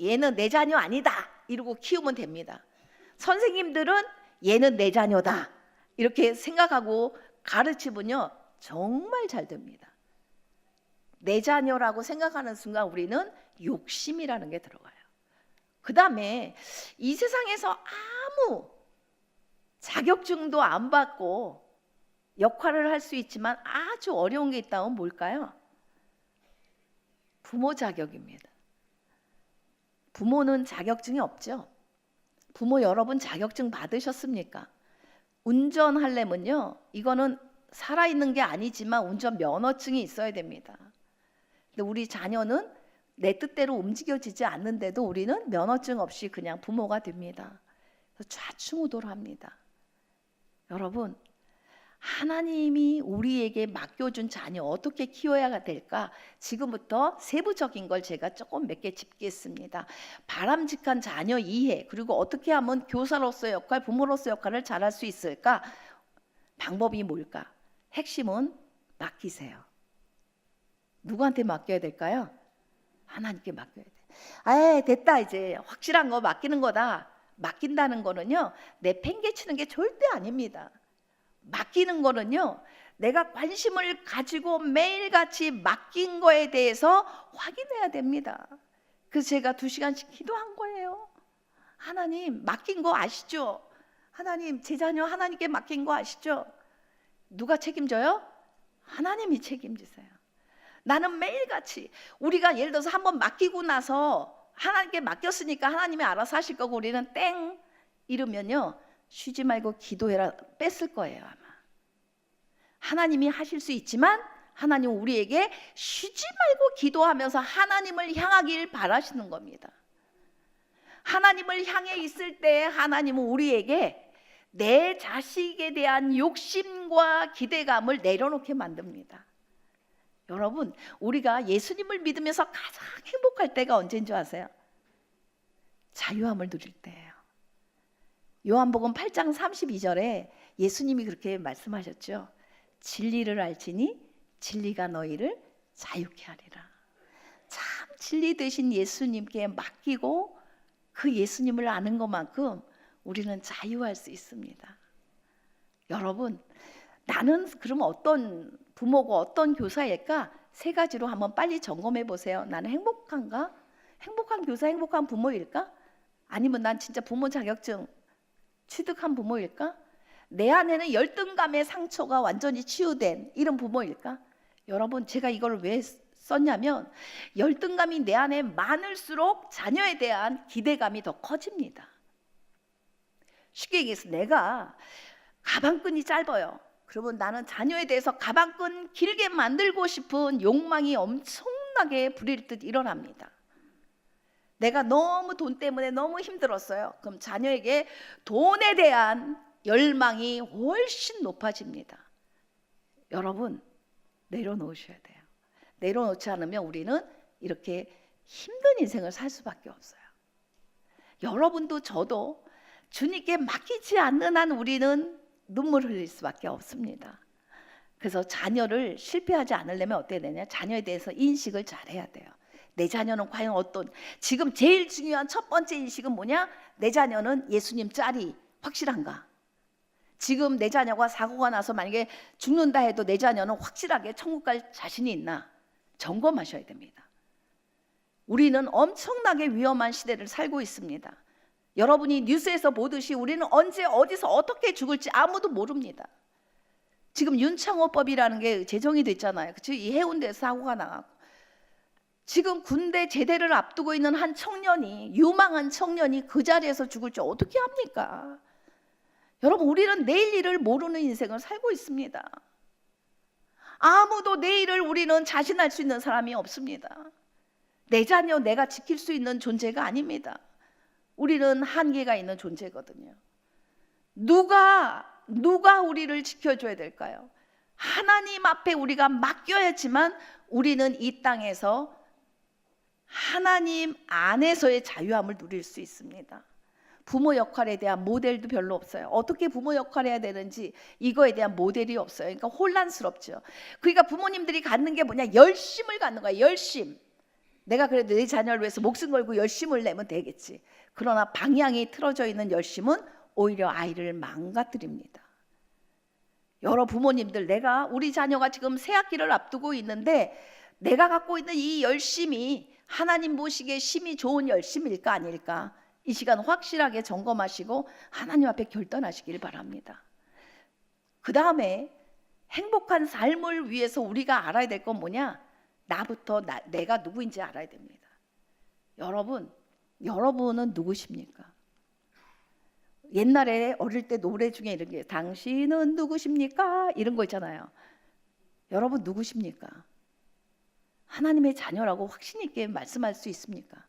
얘는 내 자녀 아니다 이러고 키우면 됩니다. 선생님들은 얘는 내 자녀다 이렇게 생각하고 가르치면요 정말 잘 됩니다. 내 자녀라고 생각하는 순간 우리는 욕심이라는 게 들어가요. 그 다음에 이 세상에서 아무 자격증도 안 받고 역할을 할 수 있지만 아주 어려운 게 있다면 뭘까요? 부모 자격입니다. 부모는 자격증이 없죠. 부모 여러분 자격증 받으셨습니까? 운전하려면요, 이거는 살아있는 게 아니지만 운전 면허증이 있어야 됩니다. 근데 우리 자녀는 내 뜻대로 움직여지지 않는데도 우리는 면허증 없이 그냥 부모가 됩니다. 좌충우돌 합니다. 여러분, 하나님이 우리에게 맡겨준 자녀 어떻게 키워야 될까? 지금부터 세부적인 걸 제가 조금 몇 개 짚겠습니다. 바람직한 자녀 이해, 그리고 어떻게 하면 교사로서의 역할, 부모로서의 역할을 잘할 수 있을까? 방법이 뭘까? 핵심은 맡기세요. 누구한테 맡겨야 될까요? 하나님께 맡겨야 돼. 아, 됐다, 이제 확실한 거 맡기는 거다. 맡긴다는 거는요, 내 팽개치는 게 절대 아닙니다. 맡기는 거는요, 내가 관심을 가지고 매일같이 맡긴 거에 대해서 확인해야 됩니다. 그래서 제가 2시간씩 기도한 거예요. 하나님, 맡긴 거 아시죠? 하나님, 제 자녀 하나님께 맡긴 거 아시죠? 누가 책임져요? 하나님이 책임지세요. 나는 매일같이, 우리가 예를 들어서 한번 맡기고 나서 하나님께 맡겼으니까 하나님이 알아서 하실 거고 우리는 땡 이러면요, 쉬지 말고 기도해라 뺐을 거예요. 아마 하나님이 하실 수 있지만 하나님은 우리에게 쉬지 말고 기도하면서 하나님을 향하길 바라시는 겁니다. 하나님을 향해 있을 때 하나님은 우리에게 내 자식에 대한 욕심과 기대감을 내려놓게 만듭니다. 여러분, 우리가 예수님을 믿으면서 가장 행복할 때가 언제인 줄 아세요? 자유함을 누릴 때예요. 요한복음 8장 32절에 예수님이 그렇게 말씀하셨죠. 진리를 알지니 진리가 너희를 자유케 하리라. 참 진리 되신 예수님께 맡기고 그 예수님을 아는 것만큼 우리는 자유할 수 있습니다. 여러분, 나는 그럼 어떤 부모고 어떤 교사일까? 3가지로 한번 빨리 점검해 보세요. 나는 행복한가? 행복한 교사, 행복한 부모일까? 아니면 난 진짜 부모 자격증 취득한 부모일까? 내 안에는 열등감의 상처가 완전히 치유된 이런 부모일까? 여러분, 제가 이걸 왜 썼냐면 열등감이 내 안에 많을수록 자녀에 대한 기대감이 더 커집니다. 쉽게 얘기해서 내가 가방끈이 짧아요. 그러면 나는 자녀에 대해서 가방끈 길게 만들고 싶은 욕망이 엄청나게 불일 듯 일어납니다. 내가 너무 돈 때문에 너무 힘들었어요. 그럼 자녀에게 돈에 대한 열망이 훨씬 높아집니다. 여러분, 내려놓으셔야 돼요. 내려놓지 않으면 우리는 이렇게 힘든 인생을 살 수밖에 없어요. 여러분도 저도 주님께 맡기지 않는 한 우리는 눈물 흘릴 수밖에 없습니다. 그래서 자녀를 실패하지 않으려면 어떻게 되냐? 자녀에 대해서 인식을 잘해야 돼요. 내 자녀는 과연 어떤, 지금 제일 중요한 첫 번째 인식은 뭐냐? 내 자녀는 예수님 짤이 확실한가? 지금 내 자녀가 사고가 나서 만약에 죽는다 해도 내 자녀는 확실하게 천국 갈 자신이 있나? 점검하셔야 됩니다. 우리는 엄청나게 위험한 시대를 살고 있습니다. 여러분이 뉴스에서 보듯이 우리는 언제 어디서 어떻게 죽을지 아무도 모릅니다. 지금 윤창호법이라는 게 제정이 됐잖아요. 그렇죠? 이 해운대에서 사고가 나고 지금 군대 제대를 앞두고 있는 한 청년이, 유망한 청년이 그 자리에서 죽을지 어떻게 합니까? 여러분, 우리는 내일 일을 모르는 인생을 살고 있습니다. 아무도 내일을 우리는 자신할 수 있는 사람이 없습니다. 내 자녀 내가 지킬 수 있는 존재가 아닙니다. 우리는 한계가 있는 존재거든요. 누가 우리를 지켜줘야 될까요? 하나님 앞에 우리가 맡겨야지만 우리는 이 땅에서 하나님 안에서의 자유함을 누릴 수 있습니다. 부모 역할에 대한 모델도 별로 없어요. 어떻게 부모 역할을 해야 되는지 이거에 대한 모델이 없어요. 그러니까 혼란스럽죠. 그러니까 부모님들이 갖는 게 뭐냐? 열심을 갖는 거야. 열심. 내가 그래도 내 자녀를 위해서 목숨 걸고 열심을 내면 되겠지. 그러나 방향이 틀어져 있는 열심은 오히려 아이를 망가뜨립니다. 여러 부모님들, 우리 자녀가 지금 새 학기를 앞두고 있는데 내가 갖고 있는 이 열심이 하나님 보시기에 심이 좋은 열심일까 아닐까? 이 시간 확실하게 점검하시고 하나님 앞에 결단하시길 바랍니다. 그 다음에 행복한 삶을 위해서 우리가 알아야 될 건 뭐냐? 나부터 내가 누구인지 알아야 됩니다. 여러분은 누구십니까? 옛날에 어릴 때 노래 중에 이런 게 당신은 누구십니까? 이런 거 있잖아요. 여러분 누구십니까? 하나님의 자녀라고 확신 있게 말씀할 수 있습니까?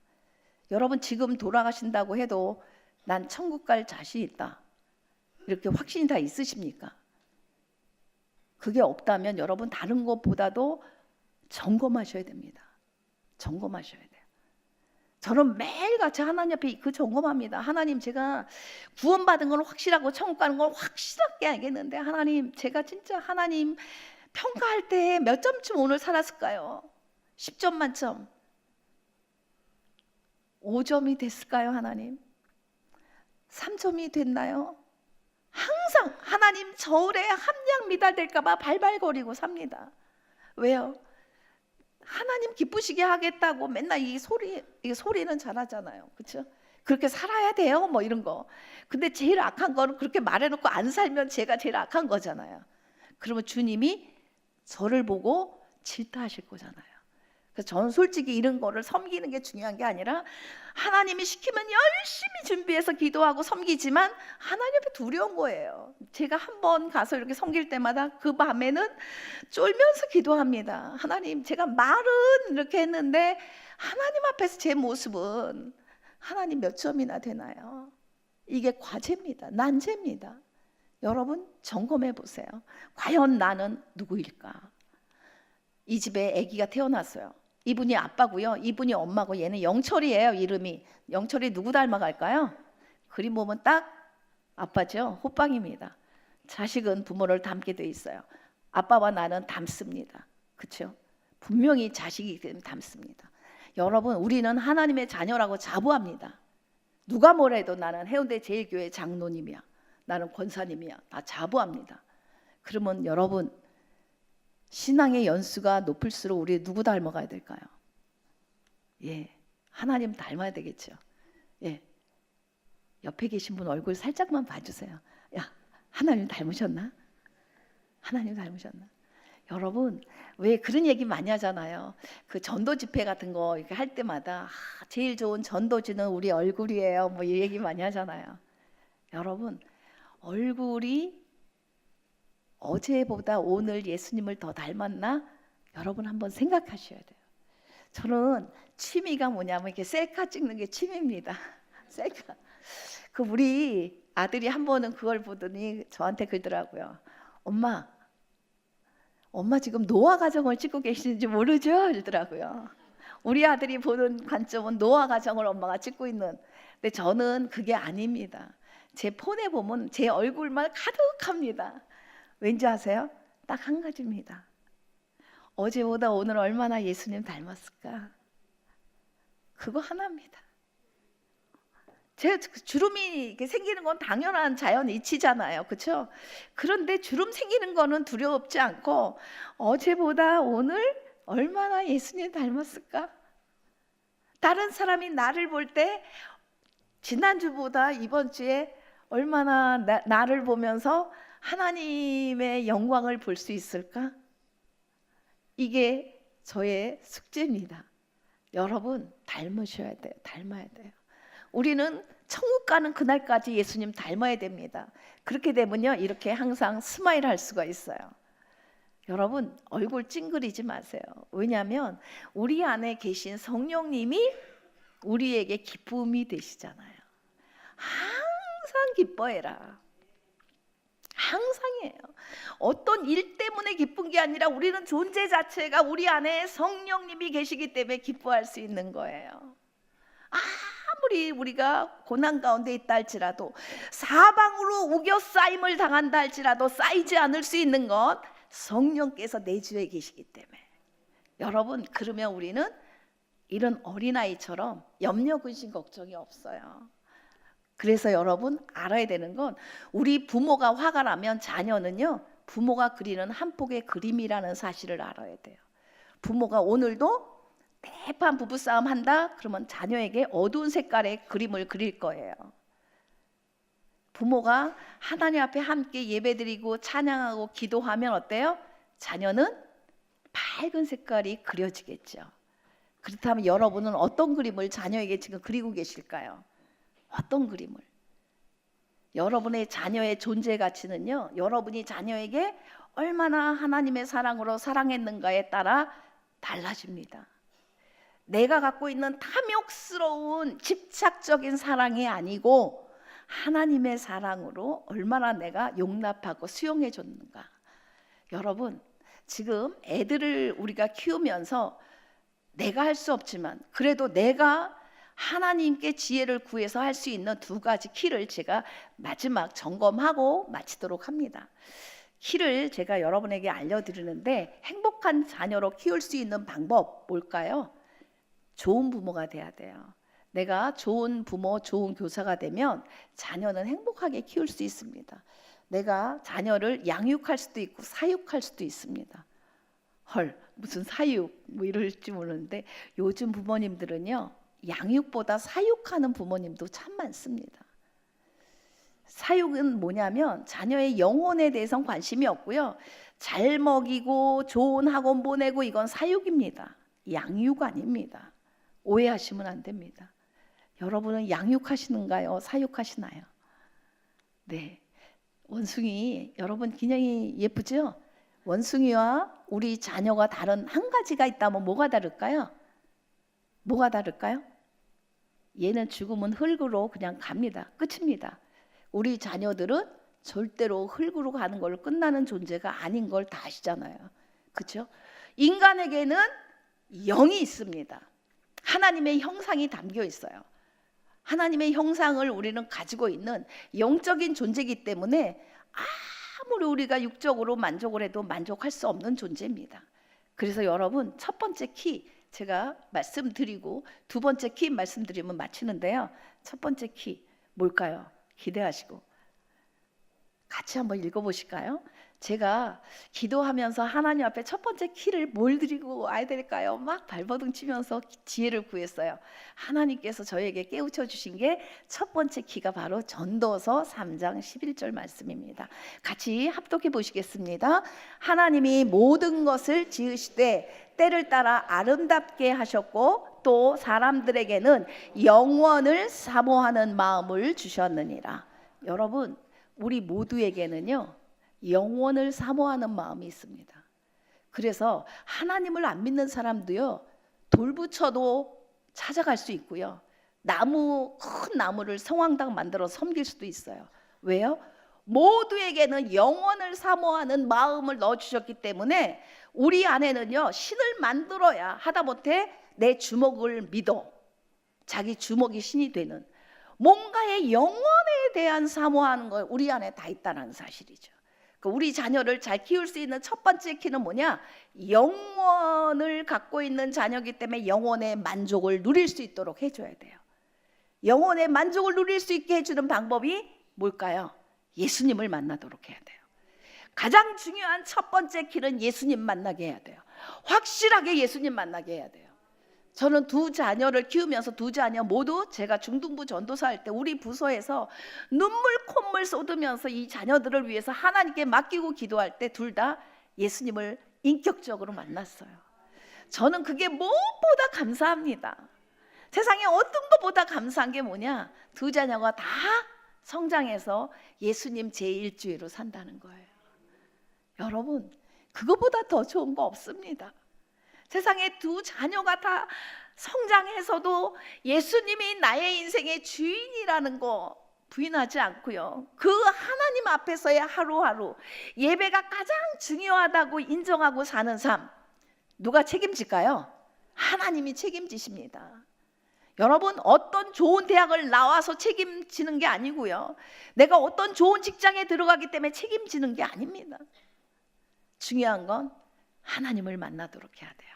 여러분 지금 돌아가신다고 해도 난 천국 갈 자신 있다, 이렇게 확신이 다 있으십니까? 그게 없다면 여러분 다른 것보다도 점검하셔야 됩니다. 점검하셔야 돼요. 저는 매일같이 하나님 앞에 그 점검합니다. 하나님, 제가 구원받은 건 확실하고 천국 가는 건 확실하게 알겠는데 하나님, 제가 진짜 하나님 평가할 때 몇 점쯤 오늘 살았을까요? 10점 만점 5점이 됐을까요? 하나님 3점이 됐나요? 항상 하나님 저울에 함량 미달될까 봐 발발거리고 삽니다. 왜요? 하나님 기쁘시게 하겠다고 맨날 이 소리는 잘하잖아요. 그렇죠? 그렇게 살아야 돼요, 뭐 이런 거. 근데 제일 악한 거는 그렇게 말해놓고 안 살면 제가 제일 악한 거잖아요. 그러면 주님이 저를 보고 질타하실 거잖아요. 그래서 저는 솔직히 이런 거를 섬기는 게 중요한 게 아니라 하나님이 시키면 열심히 준비해서 기도하고 섬기지만 하나님 앞에 두려운 거예요. 제가 한번 가서 이렇게 섬길 때마다 그 밤에는 쫄면서 기도합니다. 하나님, 제가 말은 이렇게 했는데 하나님 앞에서 제 모습은 하나님 몇 점이나 되나요? 이게 과제입니다. 난제입니다. 여러분 점검해 보세요. 과연 나는 누구일까? 이 집에 아기가 태어났어요. 이분이 아빠고요, 이분이 엄마고, 얘는 영철이에요. 이름이 영철이 누구 닮아갈까요? 그림 보면 딱 아빠죠. 호빵입니다. 자식은 부모를 닮게 돼 있어요. 아빠와 나는 닮습니다. 그렇죠? 분명히 자식이 닮습니다. 여러분, 우리는 하나님의 자녀라고 자부합니다. 누가 뭐래도 나는 해운대 제일교회 장로님이야, 나는 권사님이야, 다 자부합니다. 그러면 여러분, 신앙의 연수가 높을수록 우리 누구 닮아가야 될까요? 예, 하나님 닮아야 되겠죠. 예, 옆에 계신 분 얼굴 살짝만 봐주세요. 야, 하나님 닮으셨나? 하나님 닮으셨나? 여러분, 왜 그런 얘기 많이 하잖아요. 그 전도 집회 같은 거 이렇게 할 때마다 제일 좋은 전도지는 우리 얼굴이에요, 뭐 이 얘기 많이 하잖아요. 여러분, 얼굴이 어제보다 오늘 예수님을 더 닮았나? 여러분 한번 생각하셔야 돼요. 저는 취미가 뭐냐면 이렇게 셀카 찍는 게 취미입니다. 셀카. 그 우리 아들이 한 번은 그걸 보더니 저한테 그러더라고요. 엄마 지금 노아 가정을 찍고 계시는지 모르죠? 이러더라고요. 우리 아들이 보는 관점은 노아 가정을 엄마가 찍고 있는. 근데 저는 그게 아닙니다. 제 폰에 보면 제 얼굴만 가득합니다. 왠지 아세요? 딱 한 가지입니다. 어제보다 오늘 얼마나 예수님 닮았을까? 그거 하나입니다. 제 주름이 이렇게 생기는 건 당연한 자연 이치잖아요. 그렇죠? 그런데 주름 생기는 거는 두렵지 않고 어제보다 오늘 얼마나 예수님 닮았을까? 다른 사람이 나를 볼 때 지난주보다 이번 주에 얼마나 나를 보면서 하나님의 영광을 볼 수 있을까? 이게 저의 숙제입니다. 여러분 닮으셔야 돼요. 닮아야 돼요. 우리는 천국 가는 그날까지 예수님 닮아야 됩니다. 그렇게 되면요, 이렇게 항상 스마일 할 수가 있어요. 여러분 얼굴 찡그리지 마세요. 왜냐하면 우리 안에 계신 성령님이 우리에게 기쁨이 되시잖아요. 항상 기뻐해라. 항상이에요. 어떤 일 때문에 기쁜 게 아니라 우리는 존재 자체가 우리 안에 성령님이 계시기 때문에 기뻐할 수 있는 거예요. 아무리 우리가 고난 가운데 있다 할지라도, 사방으로 우겨싸임을 당한다 할지라도 쌓이지 않을 수 있는 건 성령께서 내주에 계시기 때문에. 여러분, 그러면 우리는 이런 어린아이처럼 염려 근심 걱정이 없어요. 그래서 여러분 알아야 되는 건, 우리 부모가 화가 나면 자녀는요 부모가 그리는 한 폭의 그림이라는 사실을 알아야 돼요. 부모가 오늘도 대판 부부싸움 한다? 그러면 자녀에게 어두운 색깔의 그림을 그릴 거예요. 부모가 하나님 앞에 함께 예배드리고 찬양하고 기도하면 어때요? 자녀는 밝은 색깔이 그려지겠죠. 그렇다면 여러분은 어떤 그림을 자녀에게 지금 그리고 계실까요? 어떤 그림을? 여러분의 자녀의 존재 가치는요, 여러분이 자녀에게 얼마나 하나님의 사랑으로 사랑했는가에 따라 달라집니다. 내가 갖고 있는 탐욕스러운 집착적인 사랑이 아니고 하나님의 사랑으로 얼마나 내가 용납하고 수용해 줬는가. 여러분, 지금 애들을 우리가 키우면서 내가 할 수 없지만 그래도 내가 하나님께 지혜를 구해서 할 수 있는 두 가지 키를 제가 마지막 점검하고 마치도록 합니다. 키를 제가 여러분에게 알려드리는데, 행복한 자녀로 키울 수 있는 방법 뭘까요? 좋은 부모가 돼야 돼요. 내가 좋은 부모, 좋은 교사가 되면 자녀는 행복하게 키울 수 있습니다. 내가 자녀를 양육할 수도 있고 사육할 수도 있습니다. 헐, 무슨 사육 뭐 이럴지 모르는데 요즘 부모님들은요, 양육보다 사육하는 부모님도 참 많습니다. 사육은 뭐냐면 자녀의 영혼에 대해서는 관심이 없고요, 잘 먹이고 좋은 학원 보내고 이건 사육입니다. 양육 아닙니다. 오해하시면 안 됩니다. 여러분은 양육하시는가요? 사육하시나요? 네, 원숭이 여러분 기냥이 예쁘죠? 원숭이와 우리 자녀가 다른 한 가지가 있다면 뭐가 다를까요? 뭐가 다를까요? 얘는 죽으면 흙으로 그냥 갑니다. 끝입니다. 우리 자녀들은 절대로 흙으로 가는 걸로 끝나는 존재가 아닌 걸 다 아시잖아요. 그렇죠? 인간에게는 영이 있습니다. 하나님의 형상이 담겨 있어요. 하나님의 형상을 우리는 가지고 있는 영적인 존재이기 때문에 아무리 우리가 육적으로 만족을 해도 만족할 수 없는 존재입니다. 그래서 여러분, 첫 번째 키 제가 말씀드리고 두 번째 키 말씀드리면 마치는데요. 첫 번째 키 뭘까요? 기대하시고 같이 한번 읽어보실까요? 제가 기도하면서 하나님 앞에 첫 번째 키를 뭘 드리고 와야 될까요? 막 발버둥 치면서 지혜를 구했어요. 하나님께서 저에게 깨우쳐 주신 게 첫 번째 키가 바로 전도서 3장 11절 말씀입니다. 같이 합독해 보시겠습니다. 하나님이 모든 것을 지으시되 때를 따라 아름답게 하셨고 또 사람들에게는 영원을 사모하는 마음을 주셨느니라. 여러분, 우리 모두에게는요, 영원을 사모하는 마음이 있습니다. 그래서 하나님을 안 믿는 사람도요, 돌부처도 찾아갈 수 있고요, 큰 나무를 성황당 만들어 섬길 수도 있어요. 왜요? 모두에게는 영원을 사모하는 마음을 넣어주셨기 때문에 우리 안에는요, 신을 만들어야 하다못해 내 주먹을 믿어 자기 주먹이 신이 되는 뭔가의 영원에 대한 사모하는 걸 우리 안에 다 있다는 사실이죠. 우리 자녀를 잘 키울 수 있는 첫 번째 키는 뭐냐? 영원을 갖고 있는 자녀이기 때문에 영원의 만족을 누릴 수 있도록 해줘야 돼요. 영원의 만족을 누릴 수 있게 해주는 방법이 뭘까요? 예수님을 만나도록 해야 돼요. 가장 중요한 첫 번째 키는 예수님 만나게 해야 돼요. 확실하게 예수님 만나게 해야 돼요. 저는 두 자녀를 키우면서 두 자녀 모두 제가 중등부 전도사 할 때 우리 부서에서 눈물 콧물 쏟으면서 이 자녀들을 위해서 하나님께 맡기고 기도할 때 둘 다 예수님을 인격적으로 만났어요. 저는 그게 무엇보다 감사합니다. 세상에 어떤 것보다 감사한 게 뭐냐? 두 자녀가 다 성장해서 예수님 제1주의로 산다는 거예요. 여러분, 그거보다 더 좋은 거 없습니다. 세상에 두 자녀가 다 성장해서도 예수님이 나의 인생의 주인이라는 거 부인하지 않고요, 그 하나님 앞에서의 하루하루 예배가 가장 중요하다고 인정하고 사는 삶, 누가 책임질까요? 하나님이 책임지십니다. 여러분, 어떤 좋은 대학을 나와서 책임지는 게 아니고요, 내가 어떤 좋은 직장에 들어가기 때문에 책임지는 게 아닙니다. 중요한 건 하나님을 만나도록 해야 돼요.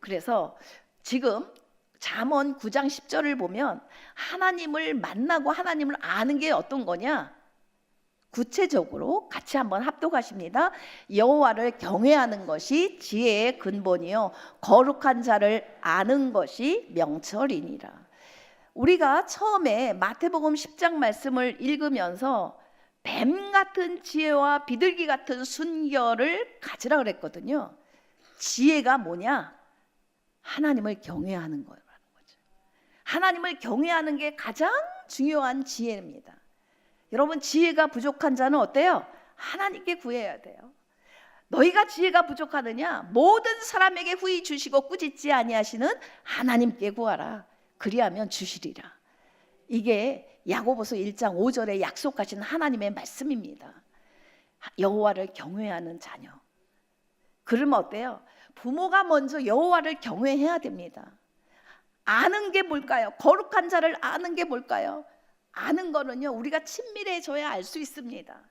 그래서 지금 잠언 9장 10절을 보면 하나님을 만나고 하나님을 아는 게 어떤 거냐? 구체적으로 같이 한번 합독하십니다. 여호와를 경외하는 것이 지혜의 근본이요 거룩한 자를 아는 것이 명철이니라. 우리가 처음에 마태복음 10장 말씀을 읽으면서 뱀 같은 지혜와 비둘기 같은 순결을 가지라 그랬거든요. 지혜가 뭐냐? 하나님을 경외하는 거라는 거죠. 하나님을 경외하는 게 가장 중요한 지혜입니다. 여러분, 지혜가 부족한 자는 어때요? 하나님께 구해야 돼요. 너희가 지혜가 부족하느냐? 모든 사람에게 후히 주시고 꾸짖지 아니하시는 하나님께 구하라. 그리하면 주시리라. 이게 야고보서 1장 5절에 약속하신 하나님의 말씀입니다. 여호와를 경외하는 자녀. 그러면 어때요? 부모가 먼저 여호와를 경외해야 됩니다. 아는 게 뭘까요? 거룩한 자를 아는 게 뭘까요? 아는 거는요, 우리가 친밀해져야 알 수 있습니다.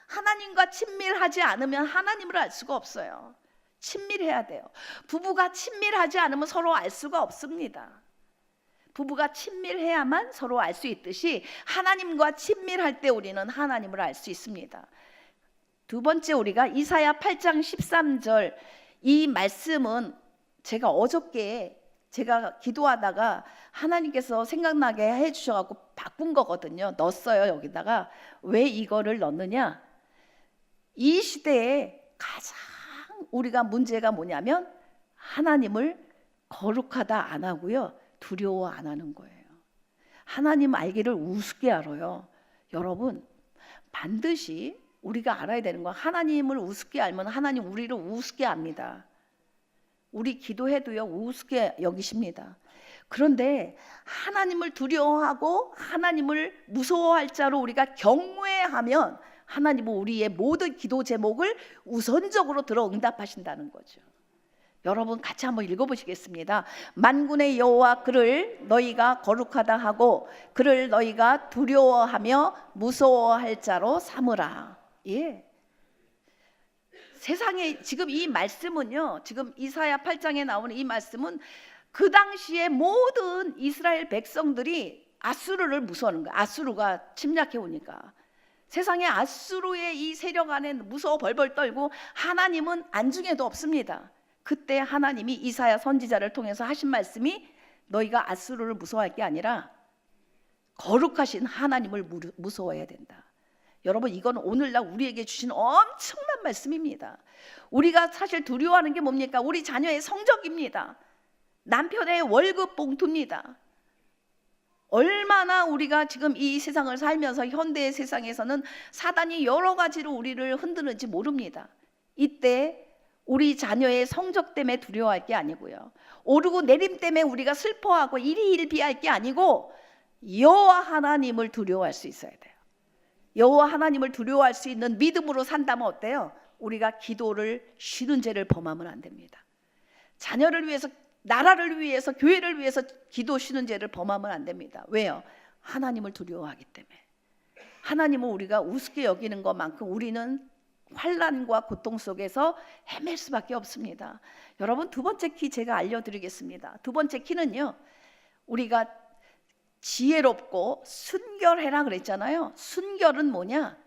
하나님과 친밀하지 않으면 하나님을 알 수가 없어요. 친밀해야 돼요. 부부가 친밀하지 않으면 서로 알 수가 없습니다. 부부가 친밀해야만 서로 알 수 있듯이 하나님과 친밀할 때 우리는 하나님을 알 수 있습니다. 두 번째, 우리가 이사야 8장 13절, 이 말씀은 제가 어저께 제가 기도하다가 하나님께서 생각나게 해주셔갖고 바꾼 거거든요. 넣었어요. 여기다가. 왜 이거를 넣느냐? 이 시대에 가장 우리가 문제가 뭐냐면 하나님을 거룩하다 안 하고요, 두려워 안 하는 거예요. 하나님 알기를 우습게 알아요. 여러분, 반드시 우리가 알아야 되는 건, 하나님을 우습게 알면 하나님 우리를 우습게 압니다. 우리 기도해도요, 우습게 여기십니다. 그런데 하나님을 두려워하고 하나님을 무서워할 자로 우리가 경외하면 하나님은 우리의 모든 기도 제목을 우선적으로 들어 응답하신다는 거죠. 여러분, 같이 한번 읽어보시겠습니다. 만군의 여호와 그를 너희가 거룩하다 하고 그를 너희가 두려워하며 무서워할 자로 삼으라. 예. 세상에 지금 이 말씀은요, 지금 이사야 8장에 나오는 이 말씀은 그 당시에 모든 이스라엘 백성들이 아수르를 무서워하는 거예요. 아수르가 침략해 오니까 세상에 아수르의 이 세력 안에 무서워 벌벌 떨고 하나님은 안중에도 없습니다. 그때 하나님이 이사야 선지자를 통해서 하신 말씀이 너희가 아수르를 무서워할 게 아니라 거룩하신 하나님을 무서워해야 된다. 여러분, 이건 오늘날 우리에게 주신 엄청난 말씀입니다. 우리가 사실 두려워하는 게 뭡니까? 우리 자녀의 성적입니다. 남편의 월급 봉투입니다. 얼마나 우리가 지금 이 세상을 살면서 현대의 세상에서는 사단이 여러 가지로 우리를 흔드는지 모릅니다. 이때 우리 자녀의 성적 때문에 두려워할 게 아니고요, 오르고 내림 때문에 우리가 슬퍼하고 일희일비할 게 아니고 여호와 하나님을 두려워할 수 있어야 돼요. 여호와 하나님을 두려워할 수 있는 믿음으로 산다면 어때요? 우리가 기도를 쉬는 죄를 범하면 안 됩니다. 자녀를 위해서, 나라를 위해서, 교회를 위해서 기도 쉬는 죄를 범하면 안 됩니다. 왜요? 하나님을 두려워하기 때문에. 하나님을 우리가 우습게 여기는 것만큼 우리는 환난과 고통 속에서 헤맬 수밖에 없습니다. 여러분, 두 번째 키 제가 알려드리겠습니다. 두 번째 키는요, 우리가 지혜롭고 순결해라 그랬잖아요. 순결은 뭐냐?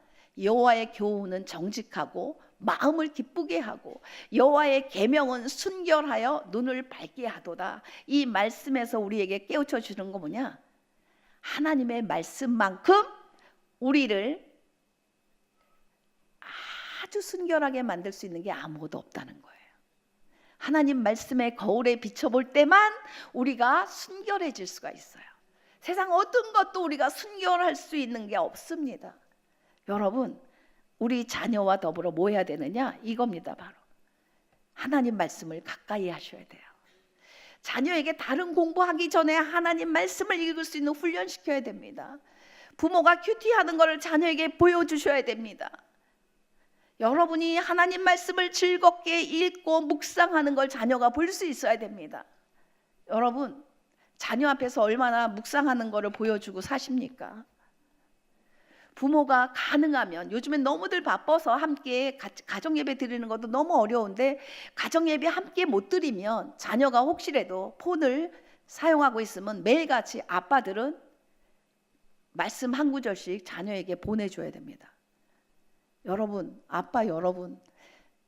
여호와의 교훈은 정직하고 마음을 기쁘게 하고 여호와의 계명은 순결하여 눈을 밝게 하도다. 이 말씀에서 우리에게 깨우쳐 주는 거 뭐냐? 하나님의 말씀만큼 우리를 아주 순결하게 만들 수 있는 게 아무것도 없다는 거예요. 하나님 말씀의 거울에 비춰볼 때만 우리가 순결해질 수가 있어요. 세상 어떤 것도 우리가 순결할 수 있는 게 없습니다. 여러분, 우리 자녀와 더불어 뭐 해야 되느냐? 이겁니다. 바로 하나님 말씀을 가까이 하셔야 돼요. 자녀에게 다른 공부하기 전에 하나님 말씀을 읽을 수 있는 훈련시켜야 됩니다. 부모가 큐티하는 것을 자녀에게 보여주셔야 됩니다. 여러분이 하나님 말씀을 즐겁게 읽고 묵상하는 걸 자녀가 볼 수 있어야 됩니다. 여러분, 자녀 앞에서 얼마나 묵상하는 것을 보여주고 사십니까? 부모가 가능하면, 요즘엔 너무들 바빠서 함께 가정예배 드리는 것도 너무 어려운데 가정예배 함께 못 드리면 자녀가 혹시라도 폰을 사용하고 있으면 매일같이 아빠들은 말씀 한 구절씩 자녀에게 보내줘야 됩니다. 여러분, 아빠 여러분,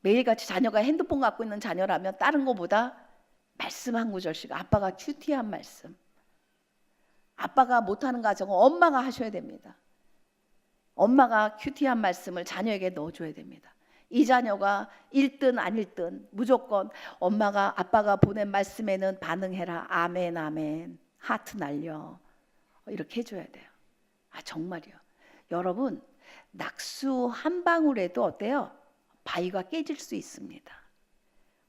매일같이 자녀가 핸드폰 갖고 있는 자녀라면 다른 것보다 말씀 한 구절씩, 아빠가 큐티한 말씀, 아빠가 못하는 가정은 엄마가 하셔야 됩니다. 엄마가 큐티한 말씀을 자녀에게 넣어줘야 됩니다. 이 자녀가 읽든 안 읽든 무조건 엄마가 아빠가 보낸 말씀에는 반응해라. 아멘 아멘. 하트 날려. 이렇게 해줘야 돼요. 아 정말이요. 여러분, 낙수 한 방울에도 어때요? 바위가 깨질 수 있습니다.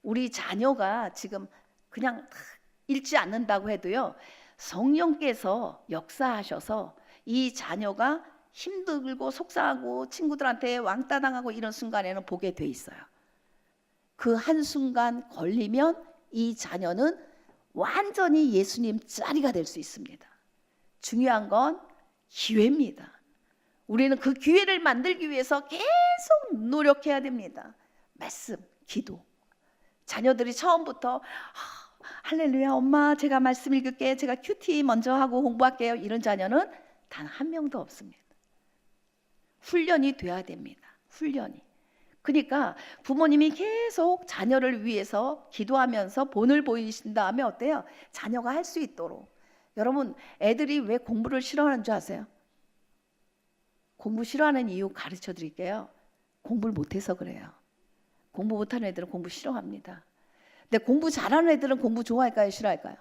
우리 자녀가 지금 그냥 읽지 않는다고 해도요, 성령께서 역사하셔서 이 자녀가 힘들고 속상하고 친구들한테 왕따 당하고 이런 순간에는 보게 돼 있어요. 그 한순간 걸리면 이 자녀는 완전히 예수님 짜리가 될 수 있습니다. 중요한 건 기회입니다. 우리는 그 기회를 만들기 위해서 계속 노력해야 됩니다. 말씀, 기도. 자녀들이 처음부터 할렐루야 엄마 제가 말씀 읽을게, 제가 큐티 먼저 하고 공부할게요, 이런 자녀는 단 한 명도 없습니다. 훈련이 돼야 됩니다. 훈련이. 그러니까 부모님이 계속 자녀를 위해서 기도하면서 본을 보이신 다음에 어때요? 자녀가 할 수 있도록. 여러분, 애들이 왜 공부를 싫어하는 줄 아세요? 공부 싫어하는 이유 가르쳐 드릴게요. 공부를 못해서 그래요. 공부 못하는 애들은 공부 싫어합니다. 근데 공부 잘하는 애들은 공부 좋아할까요? 싫어할까요?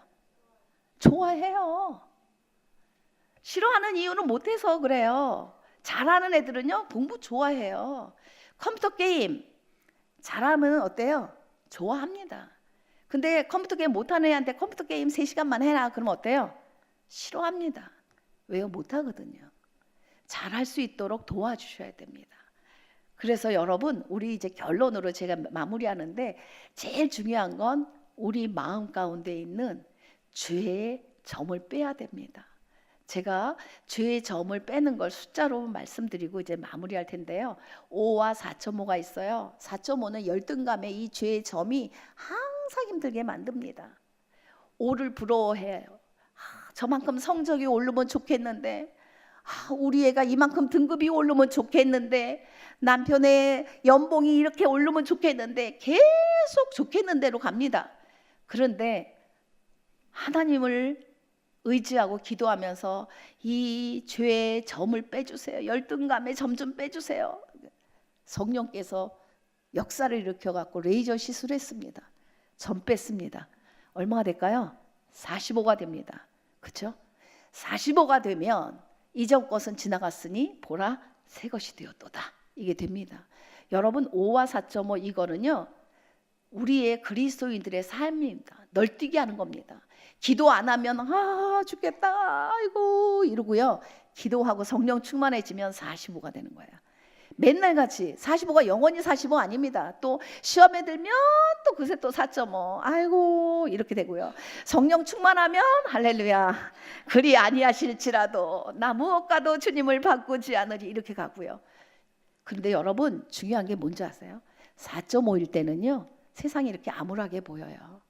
좋아해요. 싫어하는 이유는 못해서 그래요. 잘하는 애들은요, 공부 좋아해요. 컴퓨터 게임 잘하면 어때요? 좋아합니다. 근데 컴퓨터 게임 못하는 애한테 컴퓨터 게임 3시간만 해라 그러면 어때요? 싫어합니다. 왜요? 못하거든요. 잘할 수 있도록 도와주셔야 됩니다. 그래서 여러분, 우리 이제 결론으로 제가 마무리하는데, 제일 중요한 건 우리 마음 가운데 있는 죄의 점을 빼야 됩니다. 제가 죄의 점을 빼는 걸 숫자로 말씀드리고 이제 마무리할 텐데요. 5와 4.5가 있어요. 4.5는 열등감에 이 죄의 점이 항상 힘들게 만듭니다. 5를 부러워해요. 저만큼 성적이 오르면 좋겠는데, 우리 애가 이만큼 등급이 오르면 좋겠는데, 남편의 연봉이 이렇게 오르면 좋겠는데, 계속 좋겠는 대로 갑니다. 그런데 하나님을 의지하고 기도하면서 이 죄의 점을 빼주세요. 열등감의 점 좀 빼주세요. 성령께서 역사를 일으켜 갖고 레이저 시술했습니다. 점 뺐습니다. 얼마가 될까요? 45가 됩니다. 그렇죠? 45가 되면 이전 것은 지나갔으니 보라 새 것이 되었도다. 이게 됩니다. 여러분, 5와 4.5 이거는요, 우리의 그리스도인들의 삶입니다. 널뛰게 하는 겁니다. 기도 안 하면 죽겠다 아이고 이러고요, 기도하고 성령 충만해지면 45가 되는 거예요. 맨날 같이 45가 영원히 45 아닙니다. 또 시험에 들면 또 그새 또 4.5 아이고 이렇게 되고요. 성령 충만하면 할렐루야 그리 아니하실지라도 나 무엇과도 주님을 바꾸지 않으리 이렇게 가고요. 그런데 여러분, 중요한 게 뭔지 아세요? 4.5일 때는요, 세상이 이렇게 암울하게 보여요.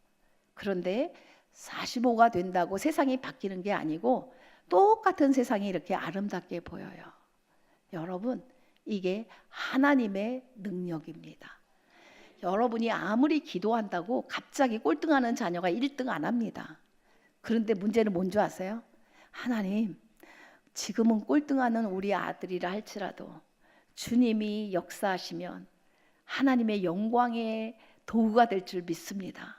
그런데 45가 된다고 세상이 바뀌는 게 아니고 똑같은 세상이 이렇게 아름답게 보여요. 여러분, 이게 하나님의 능력입니다. 여러분이 아무리 기도한다고 갑자기 꼴등하는 자녀가 1등 안 합니다. 그런데 문제는 뭔지 아세요? 하나님, 지금은 꼴등하는 우리 아들이라 할지라도 주님이 역사하시면 하나님의 영광의 도구가 될 줄 믿습니다.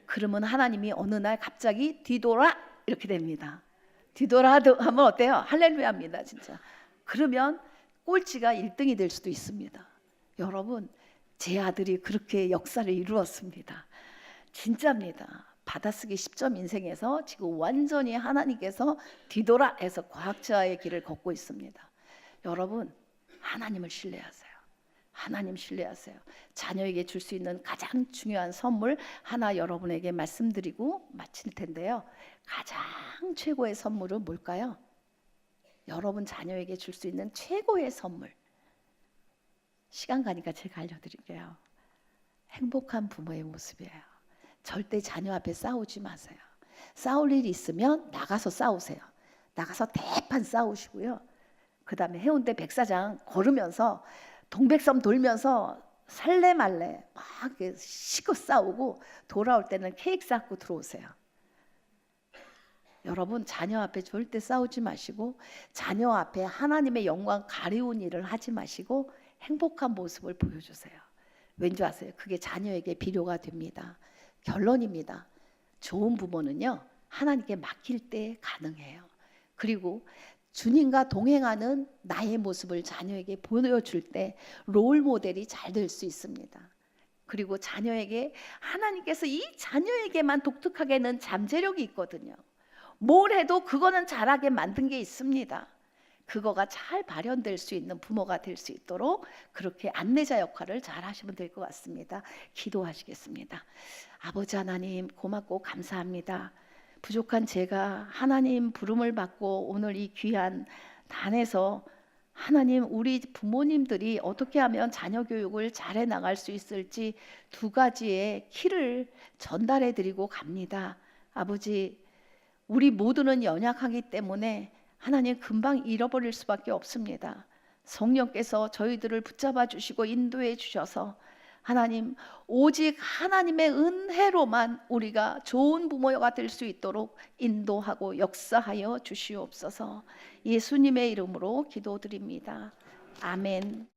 그러면 하나님이 어느 날 갑자기 뒤돌아 이렇게 됩니다. 뒤돌아 하면 어때요? 할렐루야입니다 진짜. 그러면 꼴찌가 1등이 될 수도 있습니다. 여러분, 제 아들이 그렇게 역사를 이루었습니다. 진짜입니다. 받아쓰기 10점 인생에서 지금 완전히 하나님께서 뒤돌아 해서 과학자의 길을 걷고 있습니다. 여러분, 하나님을 신뢰하세요. 하나님 신뢰하세요. 자녀에게 줄 수 있는 가장 중요한 선물 하나 여러분에게 말씀드리고 마칠 텐데요. 가장 최고의 선물은 뭘까요? 여러분 자녀에게 줄 수 있는 최고의 선물, 시간 가니까 제가 알려드릴게요. 행복한 부모의 모습이에요. 절대 자녀 앞에 싸우지 마세요. 싸울 일이 있으면 나가서 싸우세요. 나가서 대판 싸우시고요. 그 다음에 해운대 백사장 걸으면서 동백섬 돌면서 살래 말래 막 시고 싸우고 돌아올 때는 케이크 싸고 들어오세요. 여러분, 자녀 앞에 절대 싸우지 마시고 자녀 앞에 하나님의 영광 가리운 일을 하지 마시고 행복한 모습을 보여주세요. 왠지 아세요? 그게 자녀에게 비료가 됩니다. 결론입니다. 좋은 부모는요, 하나님께 맡길 때 가능해요. 그리고 주님과 동행하는 나의 모습을 자녀에게 보여줄 때 롤 모델이 잘 될 수 있습니다. 그리고 자녀에게 하나님께서 이 자녀에게만 독특하게는 잠재력이 있거든요. 뭘 해도 그거는 잘하게 만든 게 있습니다. 그거가 잘 발현될 수 있는 부모가 될 수 있도록 그렇게 안내자 역할을 잘 하시면 될 것 같습니다. 기도하시겠습니다. 아버지 하나님, 고맙고 감사합니다. 부족한 제가 하나님 부름을 받고 오늘 이 귀한 단에서 하나님, 우리 부모님들이 어떻게 하면 자녀 교육을 잘해 나갈 수 있을지 두 가지의 키를 전달해 드리고 갑니다. 아버지, 우리 모두는 연약하기 때문에 하나님 금방 잃어버릴 수밖에 없습니다. 성령께서 저희들을 붙잡아 주시고 인도해 주셔서 하나님, 오직 하나님의 은혜로만 우리가 좋은 부모가 될 수 있도록 인도하고 역사하여 주시옵소서. 예수님의 이름으로 기도드립니다. 아멘.